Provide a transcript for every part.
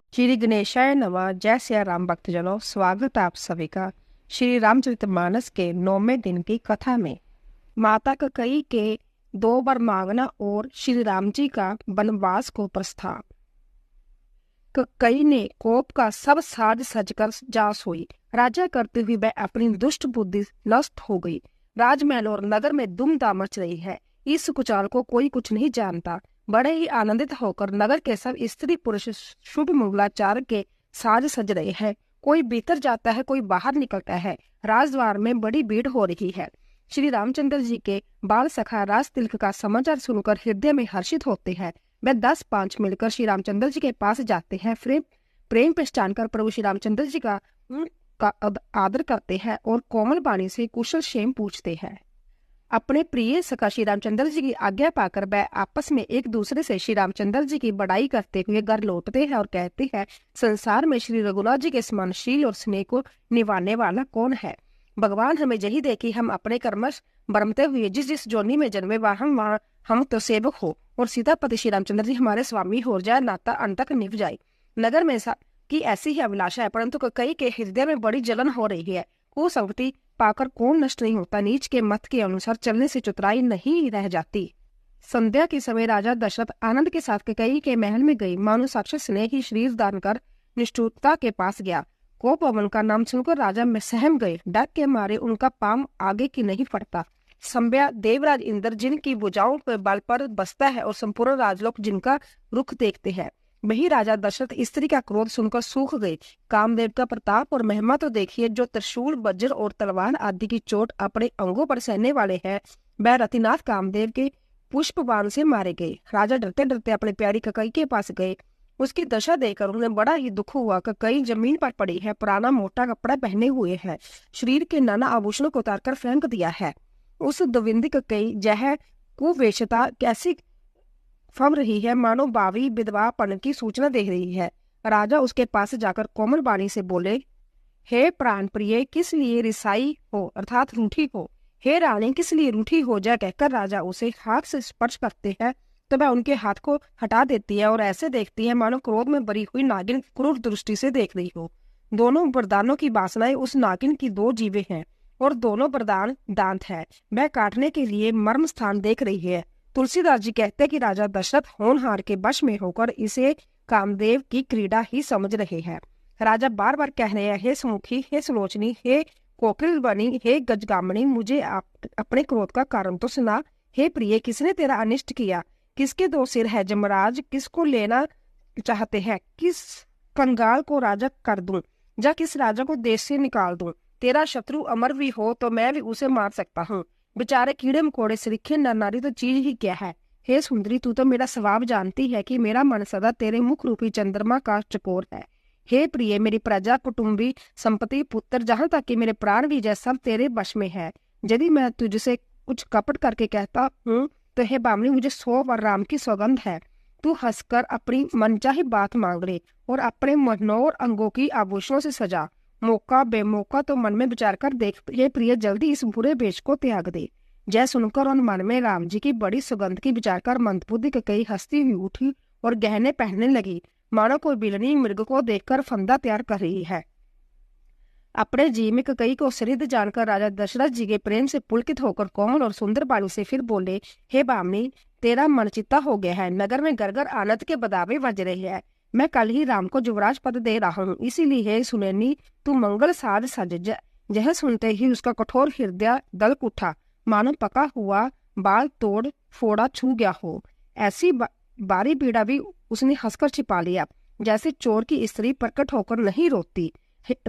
श्री गणेशाय नमः। जय सिया राम भक्तजनों, स्वागत आप सभी का श्री रामचरितमानस के 9वें दिन की कथा में। माता कैकेयी के 2 वर मांगना और श्री राम जी का वनवास को प्रस्ताव। कैकेयी ने कोप का सब साज सजकर जा सोई। राजा करते हुए वह अपनी दुष्ट बुद्धि नष्ट हो गई। राजमहल और नगर में दुमदाम मच रही है। इस कुचाल को कोई कुछ नहीं जानता। बड़े ही आनंदित होकर नगर के सब स्त्री पुरुष शुभ मंगलाचार के साज सज रहे हैं। कोई भीतर जाता है, कोई बाहर निकलता है। राजद्वार में बड़ी भीड़ हो रही है। श्री रामचंद्र जी के बाल सखा राज तिलक का समाचार सुनकर हृदय में हर्षित होते हैं। वे 10-5 मिलकर श्री रामचंद्र जी के पास जाते हैं। प्रेम पहचान कर प्रभु श्री रामचंद्र जी का आदर करते हैं और कोमल वाणी से कुशल क्षेम पूछते हैं। अपने प्रिय सखा श्री रामचंद्र जी की आज्ञा पाकर वह आपस में एक दूसरे से श्री रामचंद्र जी की बड़ाई करते हुए घर लौटते हैं और कहते हैं, संसार में श्री रघुनाथ जी के समान शील और स्नेह को निभाने वाला कौन है। भगवान हमें यही दे कि हम अपने कर्मश बरमते हुए जिस जिस जोनी में जन्मे वहां हम तो सेवक हो और सीतापति श्री रामचंद्र जी हमारे स्वामी हो जाए, नाता अंत तक निभ जाए। नगर में की ऐसी ही अभिलाषा है, परंतु कैकेयी के हृदय में बड़ी जलन हो रही है। कुसंगति पाकर कौन नष्ट नहीं होता। नीच के मत के अनुसार चलने से चतुराई नहीं रह जाती। संध्या के समय राजा दशरथ आनंद के साथ कैकेयी के महल में गई। मानो साक्षात स्नेह ही शरीर दान कर निष्ठुरता के पास गया। कोप भवन का नाम सुनकर राजा में सहम गए। डर के मारे उनका पांव आगे की नहीं पड़ता। संध्या देवराज इंद्र जिनकी भुजाओं के बल पर बसता है और संपूर्ण राजलोक जिनका रुख देखते हैं, वही राजा दशरथ स्त्री का क्रोध सुनकर सूख गए। कामदेव का प्रताप और महिमा तो देखिए, जो त्रिशूल वज्र और तलवार आदि की चोट अपने अंगों पर सहने वाले हैं, वह रतिनाथ कामदेव के पुष्प बाण से मारे गए। राजा डरते डरते अपने प्यारी कैकेयी के पास गए। उसकी दशा देखकर उन्हें बड़ा ही दुख हुआ। कैकेयी जमीन पर पड़ी है, पुराना मोटा कपड़ा पहने हुए है, शरीर के नाना आभूषणों को उतारकर फेंक दिया है। उस दविंदी कैकेयी जह कुवेशता कैसी फम रही है, मानो बावी विधवापन की सूचना दे रही है। राजा उसके पास जाकर कोमल वाणी से बोले, हे प्राण प्रिय, किस लिए रिसाई हो अर्थात रूठी हो। हे रानी, किस लिए रूठी हो जा कहकर राजा उसे हाथ से स्पर्श करते हैं तो वह उनके हाथ को हटा देती है और ऐसे देखती है मानो क्रोध में भरी हुई नागिन क्रूर दृष्टि से देख रही हो। दोनों वरदानों की वासनाएं उस नागिन की 2 जीभें हैं और दोनों वरदान दांत है। वह काटने के लिए मर्म स्थान देख रही है। तुलसीदास जी कहते हैं कि राजा दशरथ होनहार के वश में होकर इसे कामदेव की क्रीड़ा ही समझ रहे हैं। राजा बार बार कह रहे हैं, हे सुमुखी, हे सुलोचनी, हे कोकिल बनी, हे गजगामणी, मुझे अपने क्रोध का कारण तो सुना। हे प्रिय, किसने तेरा अनिष्ट किया? किसके 2 सिर है जमराज? किसको लेना चाहते हैं? किस कंगाल को राजा कर दूं या किस राजा को देश से निकाल दूं? तेरा शत्रु अमर भी हो तो मैं भी उसे मार सकता हूँ। बेचारे कीड़े मकोड़े सरीखे नर नारी तो चीज ही क्या है। हे सुंदरी, तू तो मेरा स्वभाव जानती है कि मेरा मन सदा तेरे मुख रूपी चंद्रमा का चकोर है। हे प्रिय, मेरी प्रजा, कुटुंबी, संपत्ति, पुत्र, जहां तक कि मेरे प्राण भी जय सब तेरे वश में है। यदि मैं तुझसे कुछ कपट करके कहता हूँ तो हे बामनी, मुझे 100 बार राम की सौगंध है, तू हंसकर अपनी मनचाही बात मांग ले और अपने मनोहर अंगों की आभूषणों से सजा। मौका बेमौका तो मन में विचार कर देख। हे प्रिय, जल्दी इस बुरे वेश को त्याग दे। जय सुनकर और मन में राम जी की बड़ी सुगंध की विचार कर मंदबुद्धि कैकेयी हंसती हुई उठी और गहने पहनने लगी, मानो कोई बिलनी मृग को देखकर फंदा तैयार कर रही है। अपने जी में कैकेयी को सरिद्ध जानकर राजा दशरथ जी के प्रेम से पुलकित होकर कोमल और सुंदर बालू से फिर बोले, हे बामनी, तेरा मन चित्ता हो गया है। नगर में गरगर आनंद के बदावे बज रहे हैं। मैं कल ही राम को युवराज पद दे रहा हूँ, इसीलिए हे सुनैनी, तू मंगल साध सज। यह सुनते ही उसका कठोर हृदय दलक उठा, मानो पका हुआ बाल तोड़ फोड़ा छू गया हो। ऐसी बारी पीड़ा भी उसने हंसकर छिपा लिया, जैसे चोर की स्त्री प्रकट होकर नहीं रोती।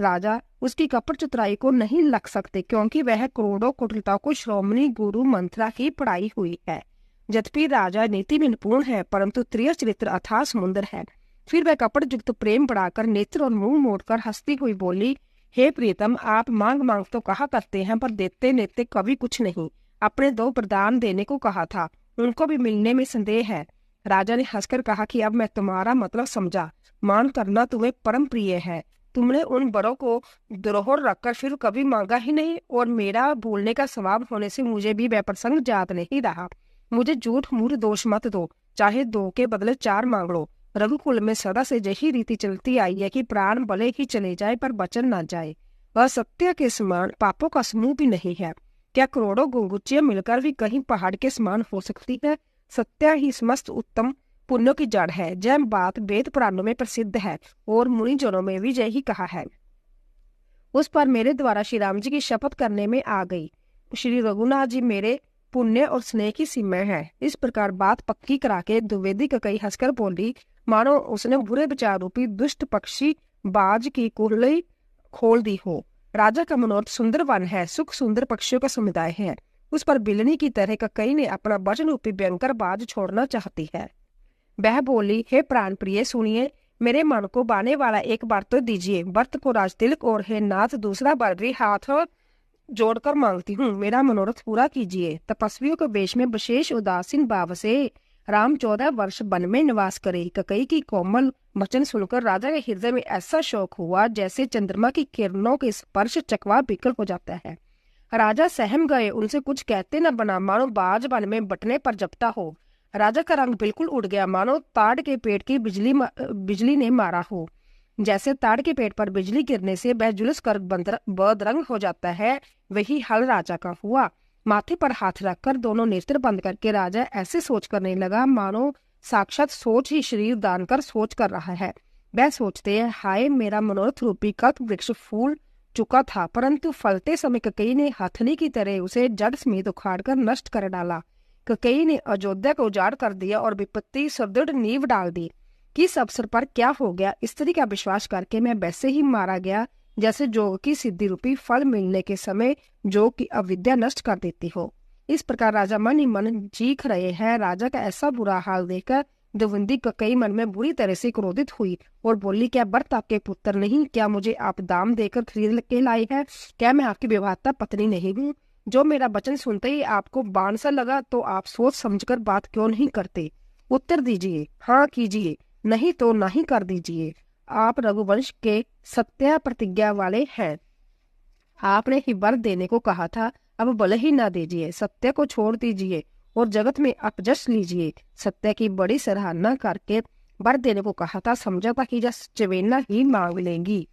राजा उसकी कपट चतुराई को नहीं लग सकते, क्योंकि वह करोड़ों कुटिलता को श्रोमणी गुरु मंत्रा की पढ़ाई हुई है। यद्यपि राजा नीति में निपुण है, परंतु त्रिय चरित्र अथाह समुद्र है। फिर वह कपट युक्त प्रेम बढ़ाकर नेत्र और मुंह मोड़कर हंसती हुई बोली, हे प्रियतम, आप मांग मांग तो कहा करते हैं, पर देते नेते कभी कुछ नहीं। अपने 2 वरदान देने को कहा था, उनको भी मिलने में संदेह है। राजा ने हंसकर कहा कि अब मैं तुम्हारा मतलब समझा। मान करना तुम्हें परम प्रिय है। तुमने उन बड़ों को धरोहर रखकर फिर कभी मांगा ही नहीं, और मेरा भूलने का स्वभाव होने से मुझे भी वह प्रसंग याद नहीं रहा। मुझे झूठ मूठ दोष मत दो। चाहे 2 के बदले 4 मांग लो। रघुकुल में सदा से यही रीति चलती आई है कि प्राण भले ही चले जाए पर वचन ना जाए। वह सत्य के समान पापों का समूह भी नहीं है। क्या करोड़ों गुंगुचियां मिलकर भी कहीं पहाड़ के समान हो सकती है? सत्य ही समस्त उत्तम पुण्यों की जड़ है। यह बात वेद पुराणों में प्रसिद्ध है और मुनि जनों में भी यही कहा है। उस पर मेरे द्वारा श्री राम जी की शपथ करने में आ गई। श्री रघुनाथ जी मेरे पुण्य और स्नेह की सीमा है। इस प्रकार बात पक्की करा के द्विवेदी कई हंसकर बोली, मानो उसने बुरे विचार रूपी दुष्ट पक्षी बाज की कुहली खोल दी हो। राजा का मनोरथ सुंदर वन है, सुख सुंदर पक्षियों का समुदाय है। उस पर बिलनी की तरह कई ने अपना वचन रूपी भयंकर बाज छोड़ना चाहती है। वह बोली, हे प्राण प्रिय सुनिए, मेरे मन को बाने वाला एक बार तो दीजिए। व्रत को राज तिलक और हे नाथ दूसरा बार भी हाथ जोड़कर मांगती हूँ, मेरा मनोरथ पूरा कीजिए। तपस्वियों के वेश में विशेष उदासीन भाव से राम 14 वर्ष वन में निवास करे। ककई की कोमल वचन सुनकर राजा के हृदय में ऐसा शौक हुआ जैसे चंद्रमा की किरणों के स्पर्श चकवा बिकल हो जाता है। राजा सहम गए, उनसे कुछ कहते न बना, मानो बाज वन में बटने पर जपता हो। राजा का रंग बिल्कुल उड़ गया, मानो ताड़ के पेट की बिजली ने मारा हो। जैसे ताड़ के पेट पर बिजली गिरने से वह जुलस कर बदरंग हो जाता है, वही हाल राजा का हुआ। माथे पर हाथ रखकर दोनों नेत्र बंद करके राजा ऐसे सोच करने लगा मानो साक्षात सोच ही शरीर दान कर सोच कर रहा है। वह सोचते है, हाय मेरा मनोरथ रूपी कल्प वृक्ष फूल चुका था, परंतु फलते समय ककई ने हथनी की तरह उसे जड़ समेत उखाड़ कर नष्ट कर डाला। ककई ने अयोध्या को उजाड़ कर दिया और विपत्ति सुदृढ़ नींव डाल दी। किस अवसर पर क्या हो गया, स्त्री का विश्वास करके मैं वैसे ही मारा गया जैसे जोग की सिद्धि रूपी फल मिलने के समय जोग की अविद्या नष्ट कर देती हो। इस प्रकार राजा मन ही मन चीख रहे हैं। राजा का ऐसा बुरा हाल देखकर द्विवेदी ककई मन में बुरी तरह से क्रोधित हुई और बोली, क्या व्रत आपके पुत्र नहीं? क्या मुझे आप दाम देकर खरीद के लाई है? क्या मैं आपकी विवाहता पत्नी नहीं हूँ? जो मेरा वचन सुनते ही आपको बाण सा लगा तो आप सोच समझकर बात क्यों नहीं करते? उत्तर दीजिए, हाँ कीजिए, नहीं तो नहीं कर दीजिए। आप रघुवंश के सत्य प्रतिज्ञा वाले हैं। आपने ही वर देने को कहा था, अब भले ही ना दीजिए। सत्य को छोड़ दीजिए और जगत में अपजश लीजिए। सत्य की बड़ी सराहना करके वर देने को कहा था, समझा था कि चवेना ही मांग लेंगी।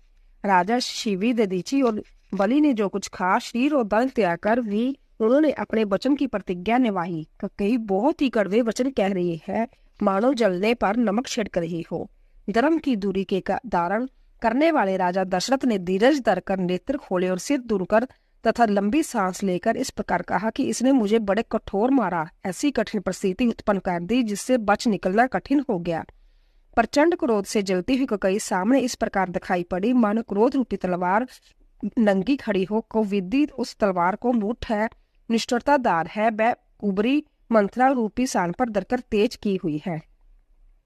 राजा शिवी ददीची और बलि ने जो कुछ खा, शीर और दल त्याग कर भी उन्होंने अपने वचन की प्रतिज्ञा निभाई। कई बहुत ही कड़वे वचन कह रही है, मानो जलने पर नमक छिड़क रही हो। धर्म की दूरी के धारण करने वाले राजा दशरथ ने धीरज धरकर नेत्र खोले और सिर दूर कर तथा लंबी सांस लेकर इस प्रकार कहा कि इसने मुझे बड़े कठोर मारा, ऐसी कठिन परिस्थिति उत्पन्न कर दी जिससे बच निकलना कठिन हो गया। प्रचंड क्रोध से जलती हुई ककई सामने इस प्रकार दिखाई पड़ी, मानो क्रोध रूपी तलवार नंगी खड़ी हो। कोविदी उस तलवार को मुठ है, निष्ठुरतादार है, वह उबरी मंत्रा रूपी सान पर धरकर तेज की हुई है।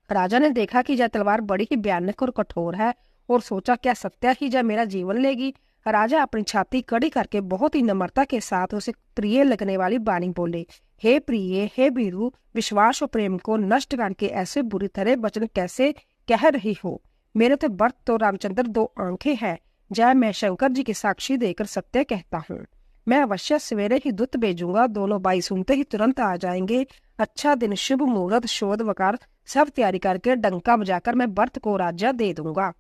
राजा ने देखा कि यह तलवार बड़ी ही भयानक और कठोर है और सोचा, क्या सत्य ही यह मेरा जीवन लेगी? राजा अपनी छाती कड़ी करके बहुत ही नम्रता के साथ उसे प्रिय लगने वाली वाणी बोले, हे प्रिय, हे वीरू, विश्वास और प्रेम को नष्ट करके ऐसे बुरी तरह वचन कैसे कह रही हो? मेरे तो व्रत तो रामचंद्र 2 आंखें हैं, जय मैं शंकर जी की साक्षी देकर सत्य कहता हूँ। मैं अवश्य सवेरे ही दूत भेजूंगा, दोनों भाई सुनते ही तुरंत आ जाएंगे। अच्छा दिन, शुभ मुहूर्त, शोध वकार सब तैयारी करके डंका बजाकर मैं व्रत को राज्य दे दूंगा।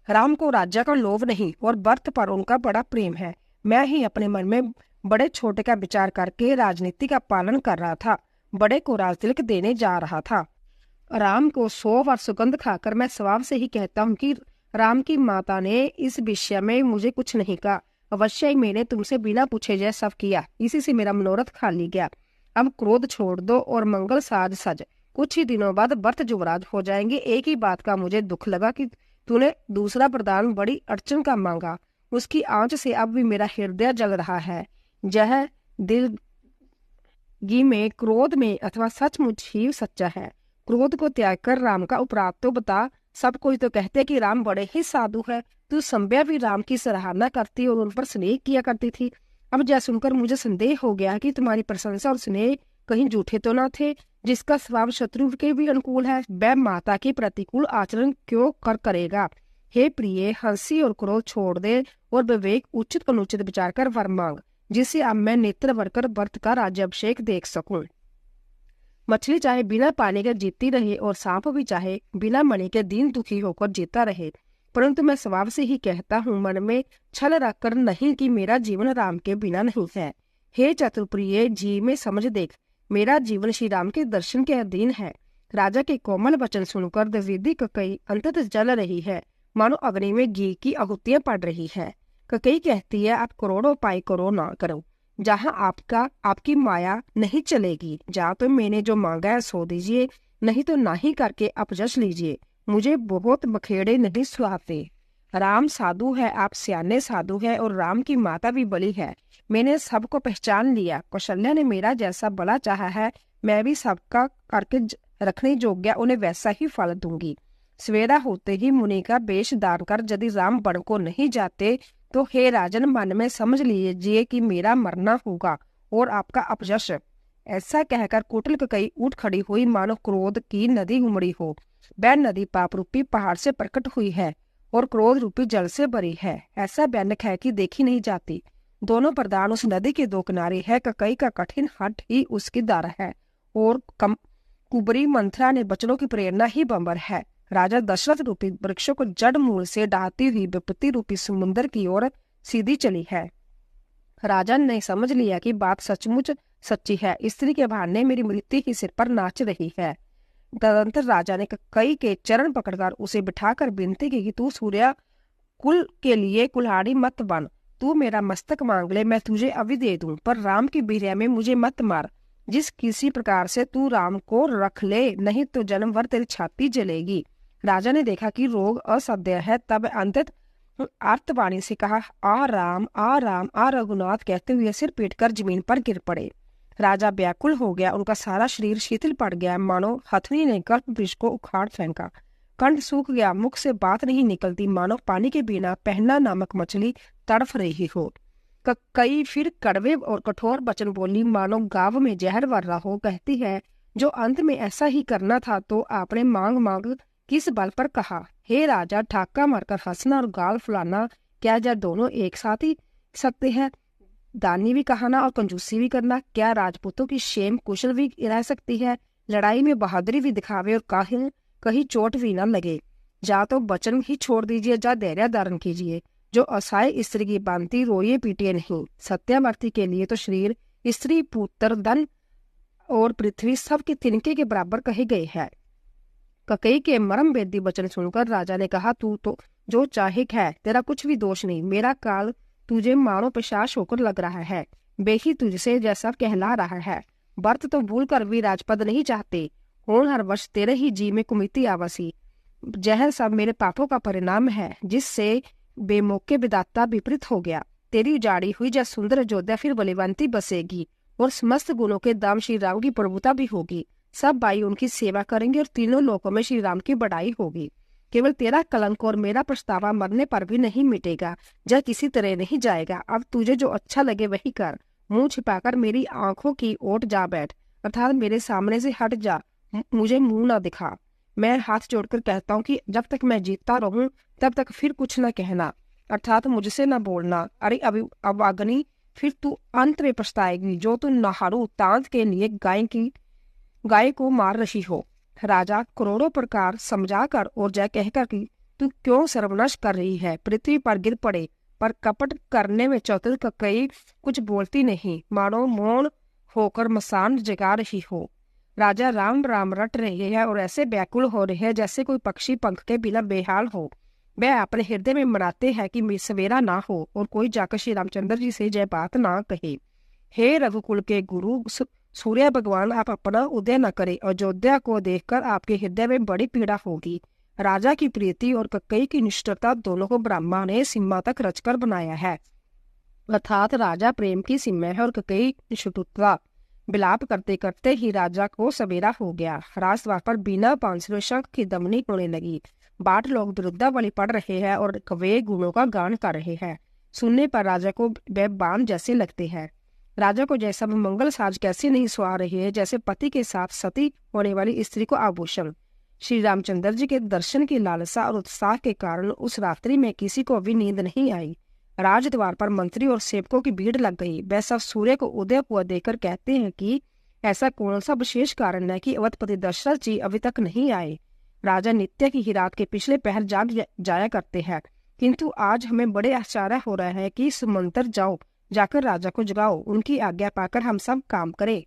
राम को राज्य का लोभ नहीं और व्रत पर उनका बड़ा प्रेम है। मैं ही अपने मन में बड़े छोटे का विचार करके राजनीति का पालन कर रहा था, बड़े को राजतिलक देने जा रहा था। राम को 100 बार सुगंध खाकर मैं स्वभाव से ही कहता हूँ कि राम की माता ने इस विषय में मुझे कुछ नहीं कहा। अवश्य ही मैंने तुमसे बिना पूछे जय सब किया, इसी से मेरा मनोरथ खाली गया। अब क्रोध छोड़ दो और मंगल साज सज। कुछ ही दिनों बाद व्रत युवराज हो जाएंगे। एक ही बात का मुझे दुख लगा कि तूने दूसरा वरदान बड़ी अड़चन का मांगा, उसकी आंच से अब भी मेरा हृदय जल रहा है। यह दिल गी में, क्रोध में अथवा सचमुच ही सच्चा है। क्रोध को त्याग कर राम का उपराध तो बता। सब कोई तो कहते कि राम बड़े ही साधु है। तू संभ्या भी राम की सराहना करती और उन पर स्नेह किया करती थी। अब यह सुनकर मुझे संदेह हो गया कि तुम्हारी प्रशंसा और स्नेह कहीं झूठे तो न थे। जिसका स्वभाव शत्रु के भी अनुकूल है, वह माता के प्रतिकूल आचरण क्यों करेगा? हे प्रिय, हंसी और क्रोध छोड़ दे और विवेक उचित अनुचित विचार कर वर मांग, जिससे अब मैं नेत्र भरकर व्रत का राज्याभिषेक देख सकूं। मछली चाहे बिना पानी के जीती रहे और सांप भी चाहे बिना मणि के दीन दुखी होकर जीता रहे, परंतु मैं स्वभाव से ही कहता हूँ, मन में छल रखकर नहीं, कि मेरा जीवन राम के बिना नहीं है। हे चतुर्प्रिय जी, में समझ देख, मेरा जीवन श्री राम के दर्शन के अधीन है। राजा के कोमल वचन सुनकर द्विवेदी ककई अंततः जल रही है, मानो अग्नि में घी की आहुतियां पड़ रही है। ककई कहती है, आप करोड़ों उपाय करो ना करो, जहाँ आपकी माया नहीं चलेगी। जहाँ तो मैंने जो मांगा है सो दीजिए, नहीं तो ना ही करके अपजस लीजिए। मुझे बहुत बखेड़े नहीं सुहाते। राम साधु है, आप सियाने साधु है, और राम की माता भी बली है। मैंने सबको पहचान लिया। कौशल्या ने मेरा जैसा बला चाहा है, मैं भी सबका करके रखने योग्य उन्हें वैसा ही फल दूंगी। सवेरा होते ही मुनि का वेश दान कर यदि राम बन को नहीं जाते, तो हे राजन, मन में समझ लीजिए कि मेरा मरना होगा और आपका अपयश। ऐसा कहकर कुटिल ककई उठ खड़ी हुई, मानो क्रोध की नदी उमड़ी हो। वह नदी पाप रूपी पहाड़ से प्रकट हुई है और क्रोध रूपी जल से भरी है। ऐसा भयानक है कि देखी नहीं जाती। दोनों प्रधान उस नदी के दो किनारे है। ककई का कठिन हट ही उसकी दर है और कुबरी मंथरा ने बचनों की प्रेरणा ही बंबर है। राजा दशरथ रूपी वृक्षों को जड़ मूल से डाहती हुई विपत्ति रूपी समुद्र की ओर सीधी चली है। राजा ने समझ लिया कि बात सचमुच सच्ची है। स्त्री के बहाने मेरी मृत्यु ही सिर पर नाच रही है। तदंतर राजा ने कई के चरण पकड़कर उसे बिठाकर विनती की कि तू सूर्य कुल के लिए कुल्हाड़ी मत बन। तू मेरा मस्तक मांग ले, मैं तुझे अभी दे दूं, पर राम की बिरया में मुझे मत मार। जिस किसी प्रकार से तू राम को रख ले, नहीं तो जन्म भर तेरी छाती जलेगी। राजा ने देखा कि रोग असाध्य है, तब अंतत आर्तवाणी से कहा, आ राम आ रघुनाथ, कहते हुए सिर पीटकर जमीन पर गिर पड़े। राजा व्याकुल हो गया। उनका सारा शरीर शिथिल पड़ गया, मानो हथनी ने कल्प वृक्ष को उखाड़ फेंका। कंठ सूख गया, मुख से बात नहीं निकलती, मानो पानी के बिना पहना नामक मछली तड़फ रही हो। कई फिर कड़वे और कठोर वचन बोली, मानो गाव में जहर भर रहा हो। कहती है, जो अंत में ऐसा ही करना था तो आपने मांग मांग किस बल पर कहा। हे राजा, ठाका मारकर हंसना और गाल फुलाना, क्या यह दोनों एक साथ ही सकते हैं? दानी भी कहना और कंजूसी भी करना, क्या राजपूतों की शेम कुशल भी रह सकती है? लड़ाई में बहादुरी भी दिखावे और कहीं चोट भी न लगे। जा तो वचन ही छोड़ दीजिए, जा धैर्य धारण कीजिए। जो असहाय स्त्री की बांति रोए पीटे नहीं। सत्यावर्ती के लिए तो शरीर, स्त्री, पुत्र, धन और पृथ्वी सब के तिनके के बराबर कहे गए हैं। ककई के मरम भेदी वचन सुनकर राजा ने कहा, तू तो जो चाहे है, तेरा कुछ भी दोष नहीं। मेरा काल तुझे मानो पिशाच होकर लग रहा है। बेही तुझसे जैसा कहला रहा है। व्रत तो भूल कर भी राजपद नहीं चाहते। होन हर वर्ष तेरे ही जी में कुमिति आवासी। जहर सब मेरे पापों का परिणाम है, जिससे बेमौके विदाता विपरीत हो गया। तेरी उजाड़ी हुई जब सुंदर अयोध्या फिर बलिवंती बसेगी और समस्त गुणों के दाम श्री राम की प्रभुता भी होगी। सब भाई उनकी सेवा करेंगे और तीनों लोकों में श्री राम की बड़ाई होगी। केवल तेरा कलंक और मेरा पछतावा मरने पर भी नहीं मिटेगा, जब किसी तरह नहीं जाएगा। अब तुझे जो अच्छा लगे वही कर। मुंह छिपाकर मेरी आंखों की ओट जा बैठ, अर्थात मेरे सामने से हट जा, मुझे मुंह ना दिखा। मैं हाथ जोड़कर कहता हूँ कि जब तक मैं जीता रहूं तब तक फिर कुछ न कहना, अर्थात मुझसे न बोलना। अरे अब अग्नि, फिर तू अंत में पछताएगी, जो तू नहारू तांत के लिए गाय को मार रही हो। राजा करोड़ों प्रकार समझाकर और जय कहकर कि तू क्यों सर्वनाश कर रही है, पृथ्वी पर गिर पड़े। पर कपट करने में चतुर ककई कुछ बोलती नहीं, मानो मौन होकर मसान जगा रही हो। राजा राम राम रट रहे हैं और ऐसे व्याकुल हो रहे हैं जैसे कोई पक्षी पंख के बिना बेहाल हो। वह अपने हृदय में मनाते हैं कि सवेरा ना हो और कोई जाकर श्री रामचंद्र जी से जय बात ना कहे। हे रघुकुल के गुरु सूर्य भगवान, आप अपना उदय न करे। अयोध्या को देखकर आपके हृदय में बड़ी पीड़ा होगी। राजा की प्रीति और ककई की निष्ठुरता दोनों को ब्रह्मा ने सीमा तक रचकर बनाया है, अर्थात राजा प्रेम की सीमा है और ककई निष्ठुरता। विलाप करते करते ही राजा को सवेरा हो गया। राजद्वार पर बिना पांसुरे शंख की दमनी होने लगी। बाट लोग विरुद्धावली पढ़ रहे हैं और कवे गुणों का गान कर रहे हैं। सुनने पर राजा को वे बाण जैसे लगते हैं। राजा को जैसा मंगल साज कैसे नहीं सुहा रहे हैं, जैसे पति के साथ सती होने वाली स्त्री को आभूषण। श्री रामचंद्र जी के दर्शन की लालसा और उत्साह के कारण उस रात्रि में किसी को भी नींद नहीं आई। राजद्वार पर मंत्री और सेवकों की भीड़ लग गई। वह सब सूर्य को उदय हुआ देखकर कहते हैं कि ऐसा कौन सा विशेष कारण है कि अवधपति दशरथ जी अभी तक नहीं आए? राजा नित्य की ही रात के पिछले पहर जाग जाया करते हैं, किंतु आज हमें बड़े आश्चर्य हो रहा है कि सुमंत्र जाओ, जाकर राजा को जगाओ, उनकी आज्ञा पाकर हम सब काम करें।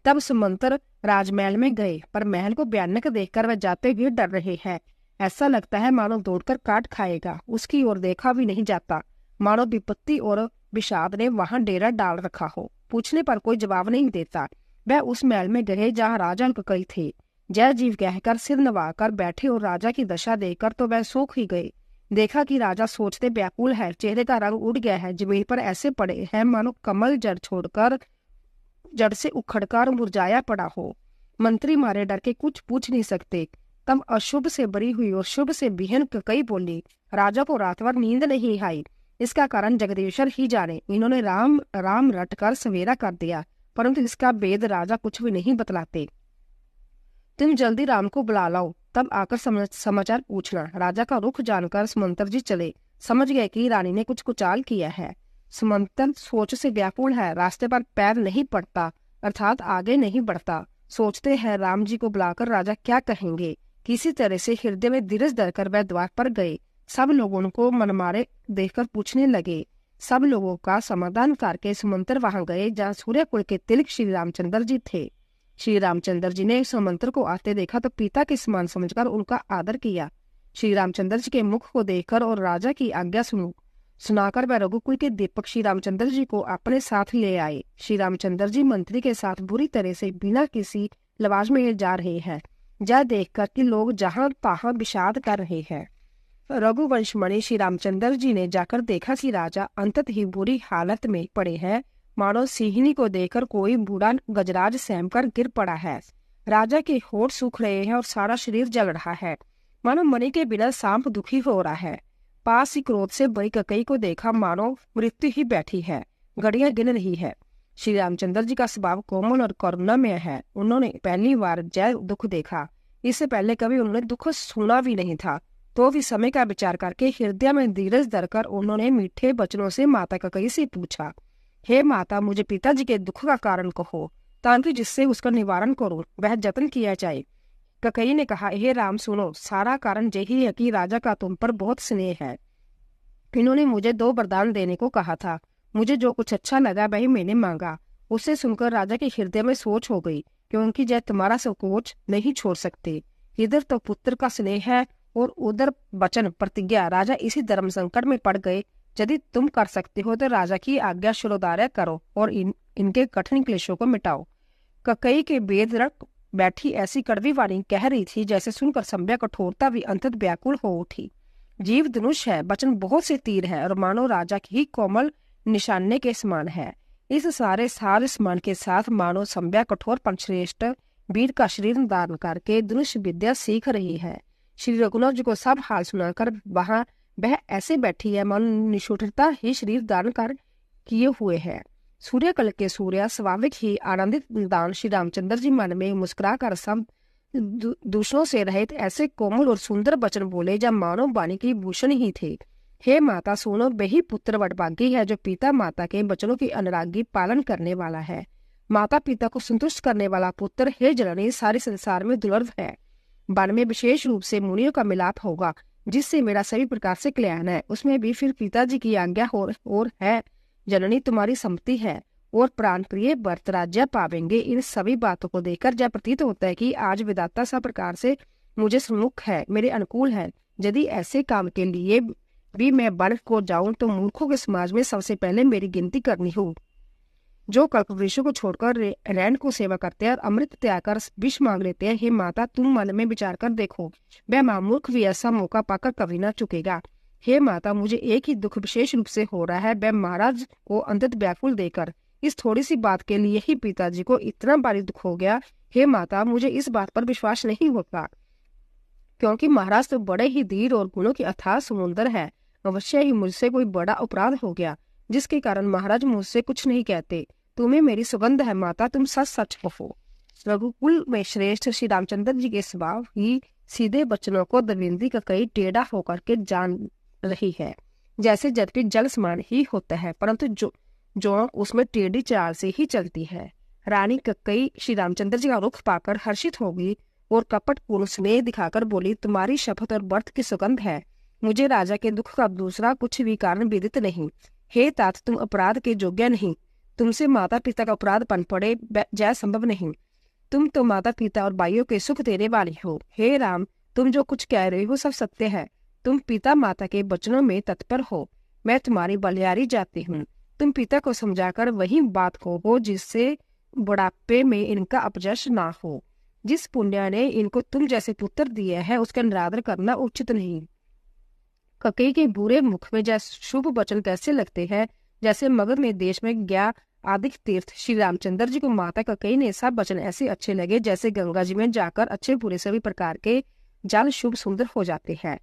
तब सुमंत्र राजमहल में गए, पर महल को भयानक देखकर वह जाते हुए डर रहे हैं। ऐसा लगता है मानो दौड़कर काट खाएगा। उसकी ओर देखा भी नहीं जाता, मानो विपत्ति और विषाद ने वहां डेरा डाल रखा हो। पूछने पर कोई जवाब नहीं देता। वह उस महल में गए जहाँ राजा कई थे। जय जीव कहकर सिर नवाकर बैठे और राजा की दशा देखकर तो वह सूख ही गए। देखा कि राजा सोचते व्याकुल है, चेहरे का रंग उड़ गया है, जमीन पर ऐसे पड़े हैं मानो कमल जड़ से उखड़कर मुरझाया पड़ा हो। मंत्री मारे डर के कुछ पूछ नहीं सकते। तब अशुभ से बरी हुई और शुभ से बिहन कई बोली, राजा को रात भर नींद नहीं आई, इसका कारण जगदीश्वर ही जाने। इन्होंने राम राम रट कर सवेरा कर दिया, परंतु इसका भेद राजा कुछ भी नहीं बतलाते। तुम जल्दी राम को बुला लाओ, तब आकर समाचार पूछना। राजा का रुख जानकर सुमंत्र जी चले। समझ गए कि रानी ने कुछ कुचाल किया है। सुमंत्र सोच से व्याकुल है, रास्ते पर पैर नहीं पड़ता, अर्थात आगे नहीं बढ़ता। सोचते हैं राम जी को बुलाकर राजा क्या कहेंगे। किसी तरह से हृदय में धीरज धरकर वह द्वार पर गए। सब लोगों को मनमारे देखकर पूछने लगे। सब लोगों का समाधान करके सुमंत्र वहां गए जहाँ सूर्यकुल के तिलक श्री रामचंद्र जी थे। श्री रामचंद्र जी ने सुमंत्र को आते देखा तो पिता के समान समझकर उनका आदर किया। श्री रामचंद्र जी के मुख को देखकर और राजा की आज्ञा सुनाकर वह रघुकुल के दीपक श्री रामचंद्र जी को अपने साथ ले आए। श्री रामचंद्र जी मंत्री के साथ बुरी तरह से बिना किसी लवाज में जा रहे हैं। जा देखकर कि लोग जहां तहां विषाद कर रहे हैं। रघुवंशमणि श्री रामचंद्र जी ने जाकर देखा कि राजा अंतत ही बुरी हालत में पड़े हैं, मानो सिंहनी को देखकर कोई बूढ़ा गजराज सहमकर गिर पड़ा है। राजा के होठ सूख रहे हैं और सारा शरीर जल रहा है, मानो मणि के बिना सांप दुखी हो रहा है। पास ही क्रोध से बड़ी ककई को देखा, मानो मृत्यु ही बैठी है, घड़ियां गिन रही है। श्री रामचंद्र जी का स्वभाव कोमल और करुणामय है। उन्होंने पहली बार जय दुख देखा। इससे पहले कभी उन्होंने दुख सुना भी नहीं था। तो भी समय का विचार करके हृदय में धीरज धरकर उन्होंने मीठे वचनों से माता ककई से पूछा, हे माता, मुझे पिताजी के दुख का कारण कहो, ताकि जिससे उसका निवारण करूं वह जतन किया जाए। ककई ने कहा, हे राम सुनो, सारा कारण यही है कि राजा का तुम पर बहुत स्नेह है। इन्होंने मुझे 2 वरदान देने को कहा था। मुझे जो कुछ अच्छा लगा वही मैंने मांगा। उसे सुनकर राजा के हृदय में सोच हो गई, क्योंकि जय तुम्हारा संकोच नहीं छोड़ सकते। इधर तो पुत्र का स्नेह है और उधर वचन प्रतिज्ञा। राजा इसी धर्म संकट में पड़ गए। यदि तुम कर सकते हो तो राजा की आज्ञा शिरोधार्य करो और इनके कठिन क्लेशों को मिटाओ। ककई के वेद रख बैठी ऐसी कड़वी वाणी कह रही थी, जैसे सुनकर संभ्या कठोरता भी अंतत व्याकुल हो उठी। जीव धनुष है, वचन बहुत से तीर है और मानो राजा की ही कोमल निशाने के समान है। इस सारे समान के साथ मानो संभ्या कठोर पंचश्रेष्ठ वीर का शरीर दान करके धनुष विद्या सीख रही है। श्री रघुनाथ जी को सब हाल सुनाकर वहां वह ऐसे बैठी है मानो निष्ठुरता ही शरीर दान कर किए हुए है। सूर्यकल के सूर्य स्वाभाविक ही आनंदित दान श्री रामचंद्र जी मन में मुस्कुरा कर सब दूसरों से रहित ऐसे कोमल और सुंदर वचन बोले जब मानव वाणी की भूषण ही थे। हे माता सुनो, वही पुत्र वडभागी है जो पिता माता के वचनों की अनुरागी पालन करने वाला है। माता पिता को संतुष्ट करने वाला पुत्र हे जननी सारे संसार में दुर्लभ है। वन में विशेष रूप से मुनियों का मिलाप होगा, जिससे मेरा सभी प्रकार से कल्याण है। उसमें भी फिर पिताजी की आज्ञा और है। जननी तुम्हारी सम्मति है और प्राण प्रिय व्रत राज्य पावेंगे। इन सभी बातों को देखकर जब प्रतीत होता है कि आज विधाता सब प्रकार से मुझे सम्मुख है, मेरे अनुकूल है। यदि ऐसे काम के लिए भी मैं वन को जाऊं तो मूर्खों के समाज में सबसे पहले मेरी गिनती करनी हो। जो कल्पवृक्षों को छोड़कर रैन को सेवा करते हैं और अमृत त्याग कर विष मांग लेते हैं, हे माता तुम मन में विचार कर देखो, वह महामूर्ख भी ऐसा मौका पाकर कभी न चुकेगा। हे माता मुझे एक ही दुख विशेष रूप से हो रहा है, वह महाराज को अंतत व्याकुल देकर। इस थोड़ी सी बात के लिए ही पिताजी को इतना भारी दुख हो गया। हे माता मुझे इस बात पर विश्वास नहीं होता, क्योंकि महाराज तो बड़े ही धीर और गुणों की अथाह समुद्र है। अवश्य ही मुझसे कोई बड़ा अपराध हो गया, जिसके कारण महाराज मुझसे कुछ नहीं कहते। तुम्हें मेरी सुगंध है माता, तुम सच सच कहो। रघुकुल में श्रेष्ठ श्री रामचंद्र जी के स्वभाव ही सीधे वचनों को दविंदी का कई टेढ़ा होकर के जान रही है, जैसे जबकि जल समान ही होता है, परंतु जो उसमें टेढ़ी चाल से ही चलती है। रानी कक्कई श्री रामचंद्र जी का रुख पाकर हर्षित हो गई और कपटपूर्ण स्नेह दिखाकर बोली, तुम्हारी शपथ और व्रत की सुगंध है। मुझे राजा के दुख का दूसरा कुछ भी कारण विदित नहीं। हे तात, तुम अपराध के योग्य नहीं। तुमसे माता पिता का अपराध पन पड़े जय संभव नहीं। तुम तो माता पिता और भाइयों के सुख देने वाली हो। हे राम, तुम जो कुछ कह रहे हो सब सत्य है। तुम पिता माता के वचनों में तत्पर हो। मैं तुम्हारी बलिहारी जाती हूँ। तुम पिता को समझाकर वही बात कहो जिससे बुढ़ापे में इनका अपजश ना हो। जिस पुण्य ने इनको तुम जैसे पुत्र दिए है उसका निरादर करना उचित नहीं। ककई के बुरे मुख में जैसे शुभ वचन कैसे लगते हैं, जैसे मगध में देश में गया आदिक तीर्थ श्री रामचंद्र जी को माता ककई ने सब वचन ऐसे अच्छे लगे जैसे गंगा जी में जाकर अच्छे बुरे सभी प्रकार के जल शुभ सुंदर हो जाते हैं।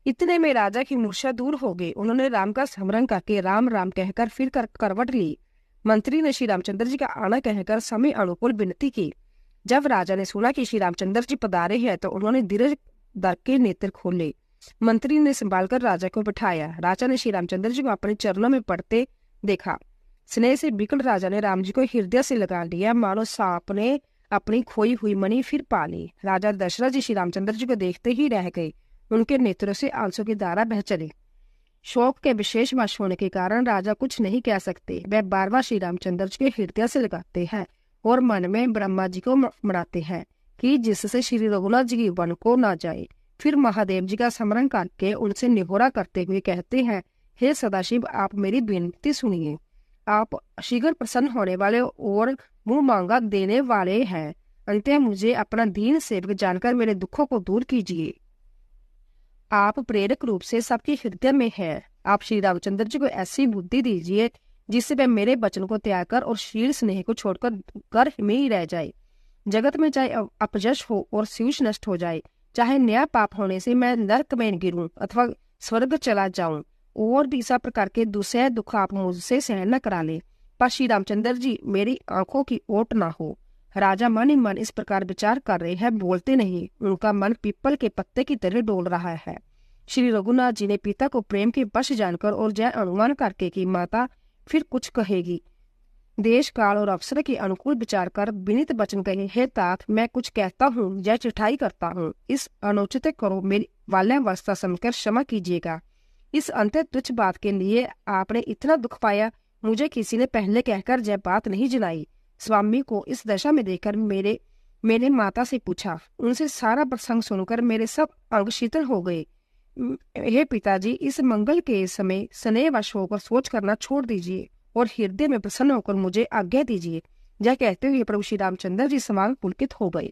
इतने में राजा की मूर्छा दूर हो गई। उन्होंने राम का स्मरण करके राम राम कहकर फिर करवट ली। मंत्री ने श्री रामचंद्र जी का आना कहकर समय अनुकूल विनती की। जब राजा ने सुना कि श्री रामचंद्र जी पधारे हैं तो उन्होंने धीरज धर के नेत्र खोले। मंत्री ने संभालकर राजा को बिठाया। राजा ने श्री रामचंद्र जी को अपने चरणों में पड़ते देखा। स्नेह से बिकट राजा ने राम जी को हृदय से लगा लिया, मानो सांप ने अपनी खोई हुई मणि फिर पा ली। राजा दशरथ जी श्री रामचंद्र जी को देखते ही रह गए। उनके नेत्रों से आंसू की धारा बह चली। शोक के विशेष वश होने के कारण राजा कुछ नहीं कह सकते। वह बार बार श्री रामचंद्र जी के हृदय से लगाते हैं और मन में ब्रह्मा जी को मनाते हैं कि जिससे श्री रघुनाथ जी की वन को ना जाए। फिर महादेव जी का स्मरण करके उनसे निहोरा करते हुए कहते हैं, हे सदाशिव, आप मेरी विनती सुनिए। आप शीघ्र प्रसन्न होने वाले और मुंह मांगा देने वाले हैं। अंततः मुझे अपना दीन सेवक जानकर मेरे दुखों को दूर कीजिए। आप प्रेरक रूप से सबके हृदय में हैं। आप श्री रामचंद्र जी को ऐसी बुद्धि दीजिए जिससे वह मेरे वचन को त्याग कर और शील स्नेह को छोड़कर घर में ही रह जाए। जगत में चाहे अपजश हो और शीश नष्ट हो जाए, चाहे नया पाप होने से मैं नरक में गिरूं अथवा स्वर्ग चला जाऊं, और भी सब प्रकार के दूसरे दुख आप मुझसे सहन न करा ले, पर श्री रामचंद्र जी मेरी आंखों की ओट ना हो। राजा मन ही मन इस प्रकार विचार कर रहे हैं, बोलते नहीं। उनका मन पीपल के पत्ते की तरह डोल रहा है। श्री रघुनाथ जी ने पिता को प्रेम के वश जानकर और जय अनुमान करके कि माता फिर कुछ कहेगी, देश काल और अवसर के अनुकूल विचार कर विनीत वचन कहे, हे तात, मैं कुछ कहता हूँ या चिठाई करता हूँ। इस अनुचित करो मेरी बाल्यावस्था समझकर क्षमा कीजिएगा। इस अंत तुच्छ बात के लिए आपने इतना दुख पाया। मुझे किसी ने पहले कहकर जय बात नहीं जनाई। स्वामी को इस दशा में देखकर मेरे माता से पूछा। उनसे सारा प्रसंग सुनकर मेरे सब अंग शीतल हो गए। हे पिताजी, इस मंगल के समय स्नेहवश होकर सोच करना छोड़ दीजिए और हृदय में प्रसन्न होकर मुझे आज्ञा दीजिए। यह कहते हुए प्रभु श्री रामचंद्र जी समान पुलकित हो गए।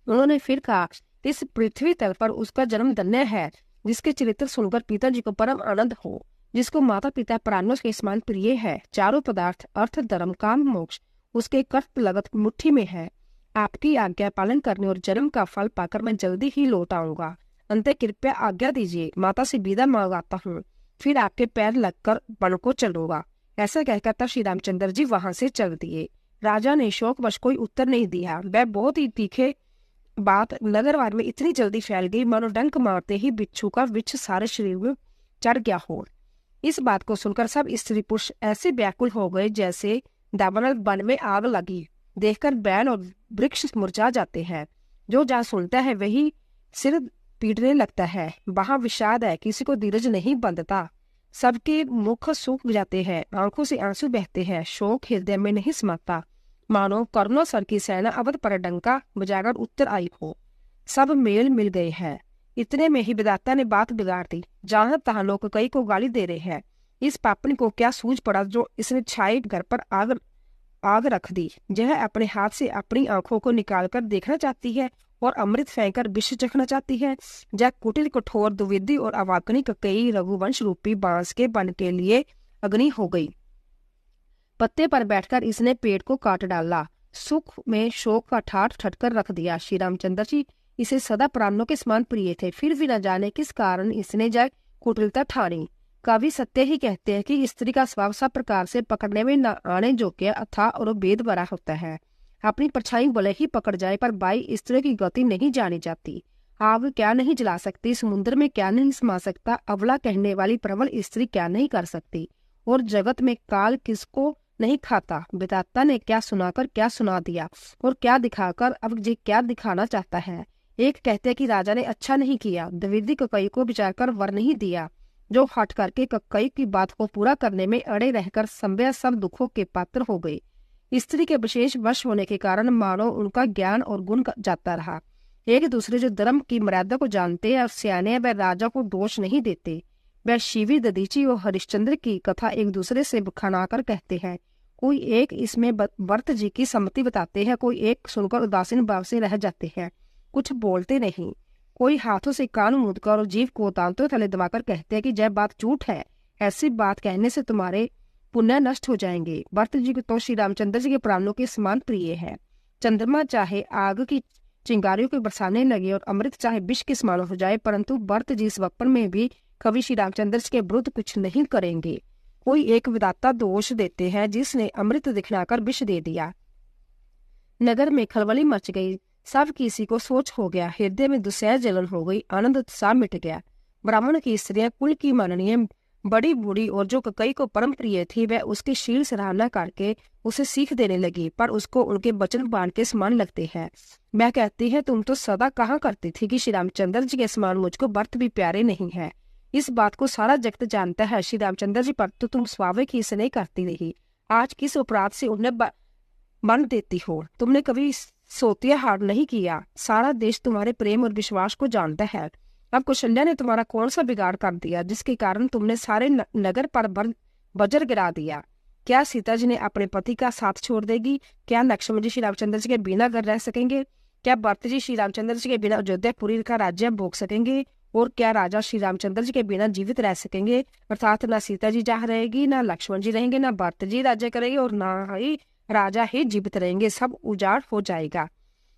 उन्होंने फिर कहा, इस पृथ्वी तल पर उसका जन्म धन्य है जिसके चरित्र सुनकर पिताजी को परम आनंद हो, जिसको माता पिता प्राणों के समान प्रिय है। चारों पदार्थ अर्थ धर्म काम मोक्ष उसके कष्ट लगत मुट्ठी में है। आपकी आज्ञा पालन करने और जन्म का फल पाकर मैं जल्दी ही लौट आऊंगा। अंत कृपया आज्ञा दीजिए, माता से विदा मांगाता हूँ, फिर आपके पैर लगकर वन को चलूंगा। ऐसा कहकर तब श्री रामचंद्र जी वहां से चल दिए। राजा ने शोकवश कोई उत्तर नहीं दिया। वह बहुत ही तीखे बात नगरवार में इतनी जल्दी फैल गई मानो डंक मारते ही बिच्छू का विष सारे शरीर में चढ़ गया हो। इस बात को सुनकर सब स्त्री पुरुष ऐसे व्याकुल हो गए जैसे दावानल वन में आग लगी। देखकर बैल और वृक्ष मुरझा जाते हैं। जो जहाँ सुनता है वही सिर पीटने लगता है। वहां विषाद है, किसी को धीरज नहीं बंधता। सबके मुख सूख जाते हैं, आंखों से आंसू बहते हैं। शोक हृदय में नहीं समाता, मानो कर्णों सर की सेना अवध पर डंका बजाकर उत्तर आई हो। सब मेल मिल गए हैं। इतने में ही विधाता ने बात बिगाड़ दी। जहां तहां लोग कई को गाली दे रहे हैं। इस पापनी को क्या सूझ पड़ा जो इसने छाए घर पर आग रख दी। यह अपने हाथ से अपनी आंखों को निकालकर देखना चाहती है और अमृत फेंककर विष चखना चाहती है। जय कुटिल कठोर दुविधि और अवाकनी कई रघुवंश रूपी बांस के बन के लिए अग्नि हो गई। पत्ते पर बैठकर इसने पेड़ को काट डाला। सुख में शोक का ठाठ ठटकर रख दिया। श्री रामचंद्र जी इसे सदा प्राणों के समान प्रिय थे, फिर भी न जाने किस कारण इसने जय कुटिलता ठानी। कवि सत्य ही कहते हैं कि स्त्री का स्वभाव सब प्रकार से पकड़ने में न आने योग्य अथाह और भेद भरा होता है। अपनी परछाई भले ही पकड़ जाए पर बाई स्त्री की गति नहीं जानी जाती। आग क्या नहीं जला सकती, समुद्र में क्या नहीं समा सकता, अवला कहने वाली प्रबल स्त्री क्या नहीं कर सकती। और जगत में काल किसको नहीं खाता। विधाता ने क्या सुनाकर क्या सुना दिया और क्या दिखाकर अब जी क्या दिखाना चाहता है। एक कहते हैं कि राजा ने अच्छा नहीं किया, द्विवेदी कक्कई को विचारकर वर नहीं दिया, जो हट करके कक्कई की बात को पूरा करने में अड़े रहकर संभव सब दुखों के पात्र हो गए। स्त्री के विशेष वश होने के कारण मानो उनका ज्ञान और गुण जाता रहा। एक दूसरे जो धर्म की मर्यादा को जानते हैं और सियाने वह राजा को दोष नहीं देते। वह शिवी, दधीची और हरिश्चंद्र की कथा एक दूसरे से खनाकर कहते हैं। कोई एक इसमें वर्त जी की सम्मति बताते हैं, कोई एक सुनकर उदासीन भाव से रह जाते हैं, कुछ बोलते नहीं। कोई हाथों से कान मूंदकर और जीभ को दांतों तले दबाकर कहते हैं कि जय बात झूठ है, ऐसी बात कहने से तुम्हारे पुण्य नष्ट हो जाएंगे। भरत जी तो श्री रामचंद्र जी के प्राणों के समान प्रिय है। चंद्रमा चाहे आग की चिंगारियों को बरसाने लगे और अमृत चाहे विष के समान हो जाए, परंतु भरत जी इस वक्त में भी कभी श्री रामचंद्र जी के विरुद्ध कुछ नहीं करेंगे। कोई एक विधाता दोष देते हैं जिसने अमृत दिखलाकर विष दे दिया। नगर में खलबली मच गई, सब किसी को सोच हो गया, हृदय में दुसह जलन हो गई, आनंद उत्साह मिट गया। ब्राह्मण की स्त्रियां कुल की माननीय बड़ी बूढ़ी और जो कक्कई को परम प्रिय थी, वह उसकी शील सराहना करके उसे सीख देने लगी, पर उसको उनके वचन बाण के समान लगते हैं। मैं कहती है, तुम तो सदा कहा करती थी कि श्री रामचंद्र जी के समान मुझको भरत भी प्यारे नहीं है। इस बात को सारा जगत जानता है। श्री रामचंद्र जी पर तो तुम स्वाभाविक ही स्नेह करती रही, आज किस अपराध से उन्हें बन देती हो। तुमने कभी सोतिया हार नहीं किया, सारा देश तुम्हारे प्रेम और विश्वास को जानता है। अब कौशल्या ने तुम्हारा कौन सा बिगाड़ कर दिया जिसके कारण तुमने सारे नगर पर बजर गिरा दिया। क्या सीता जी ने अपने पति का साथ छोड़ देगी? क्या लक्ष्मण जी श्री रामचंद्र जी के बिना घर रह सकेंगे? क्या भरत जी श्री रामचंद्र जी के बिना अयोध्यापुरी का राज्य भोग सकेंगे? और क्या राजा श्री रामचंद्र जी के बिना जीवित रह सकेंगे? अर्थात ना सीता जी जहाँ रहेगी, ना लक्ष्मण जी रहेंगे, ना भरत जी राज्य करेंगे और ना ही राजा ही जीवित रहेंगे। सब उजाड़ हो जाएगा।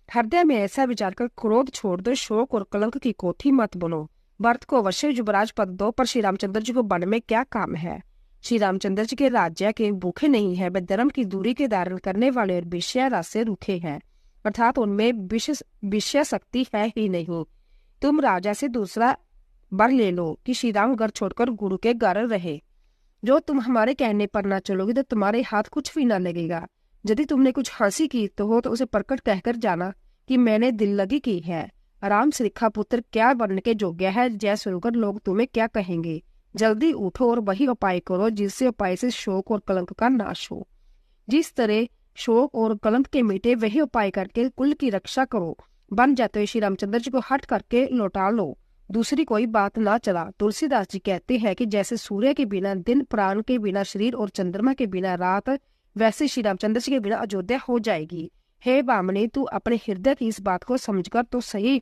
हृदय में ऐसा विचार कर क्रोध छोड़ दो, शोक और कलंक की कोठी मत बनो। भरत को अवश्य युवराज पद दो, पर श्री रामचंद्र जी को वन में क्या काम है? श्री रामचंद्र जी के राज्य के भूखे नहीं है, वे धर्म की दूरी के धारण करने वाले और विषय रस से रूखे हैं, अर्थात उनमें विषय शक्ति है ही नहीं। तुम राजा से दूसरा वर ले लो कि श्री राम घर छोड़कर गुरु के घर रहे। जो तुम हमारे कहने पर न चलोगे तो तुम्हारे हाथ कुछ भी न लगेगा। यदि तुमने कुछ हंसी की तो उसे प्रकट कहकर जाना कि मैंने दिल लगी की है। राम श्रीखा पुत्र क्या बनने के योग्य है, जय सुनकर लोग तुम्हें क्या कहेंगे? जल्दी उठो और वही उपाय करो जिससे उपाय से शोक और कलंक का नाश हो। जिस तरह शोक और कलंक के मिटे, वही उपाय करके कुल की रक्षा करो। बन जाते हुए श्री रामचंद्र जी को हट करके लौटा लो, दूसरी कोई बात ना चला। तुलसीदास जी कहते हैं कि जैसे सूर्य के बिना दिन, प्राण के बिना शरीर और चंद्रमा के बिना रात, वैसे श्री रामचंद्र जी के बिना अयोध्या हो जाएगी। हे बामनी, तू अपने हृदय की इस बात को समझकर तो सही।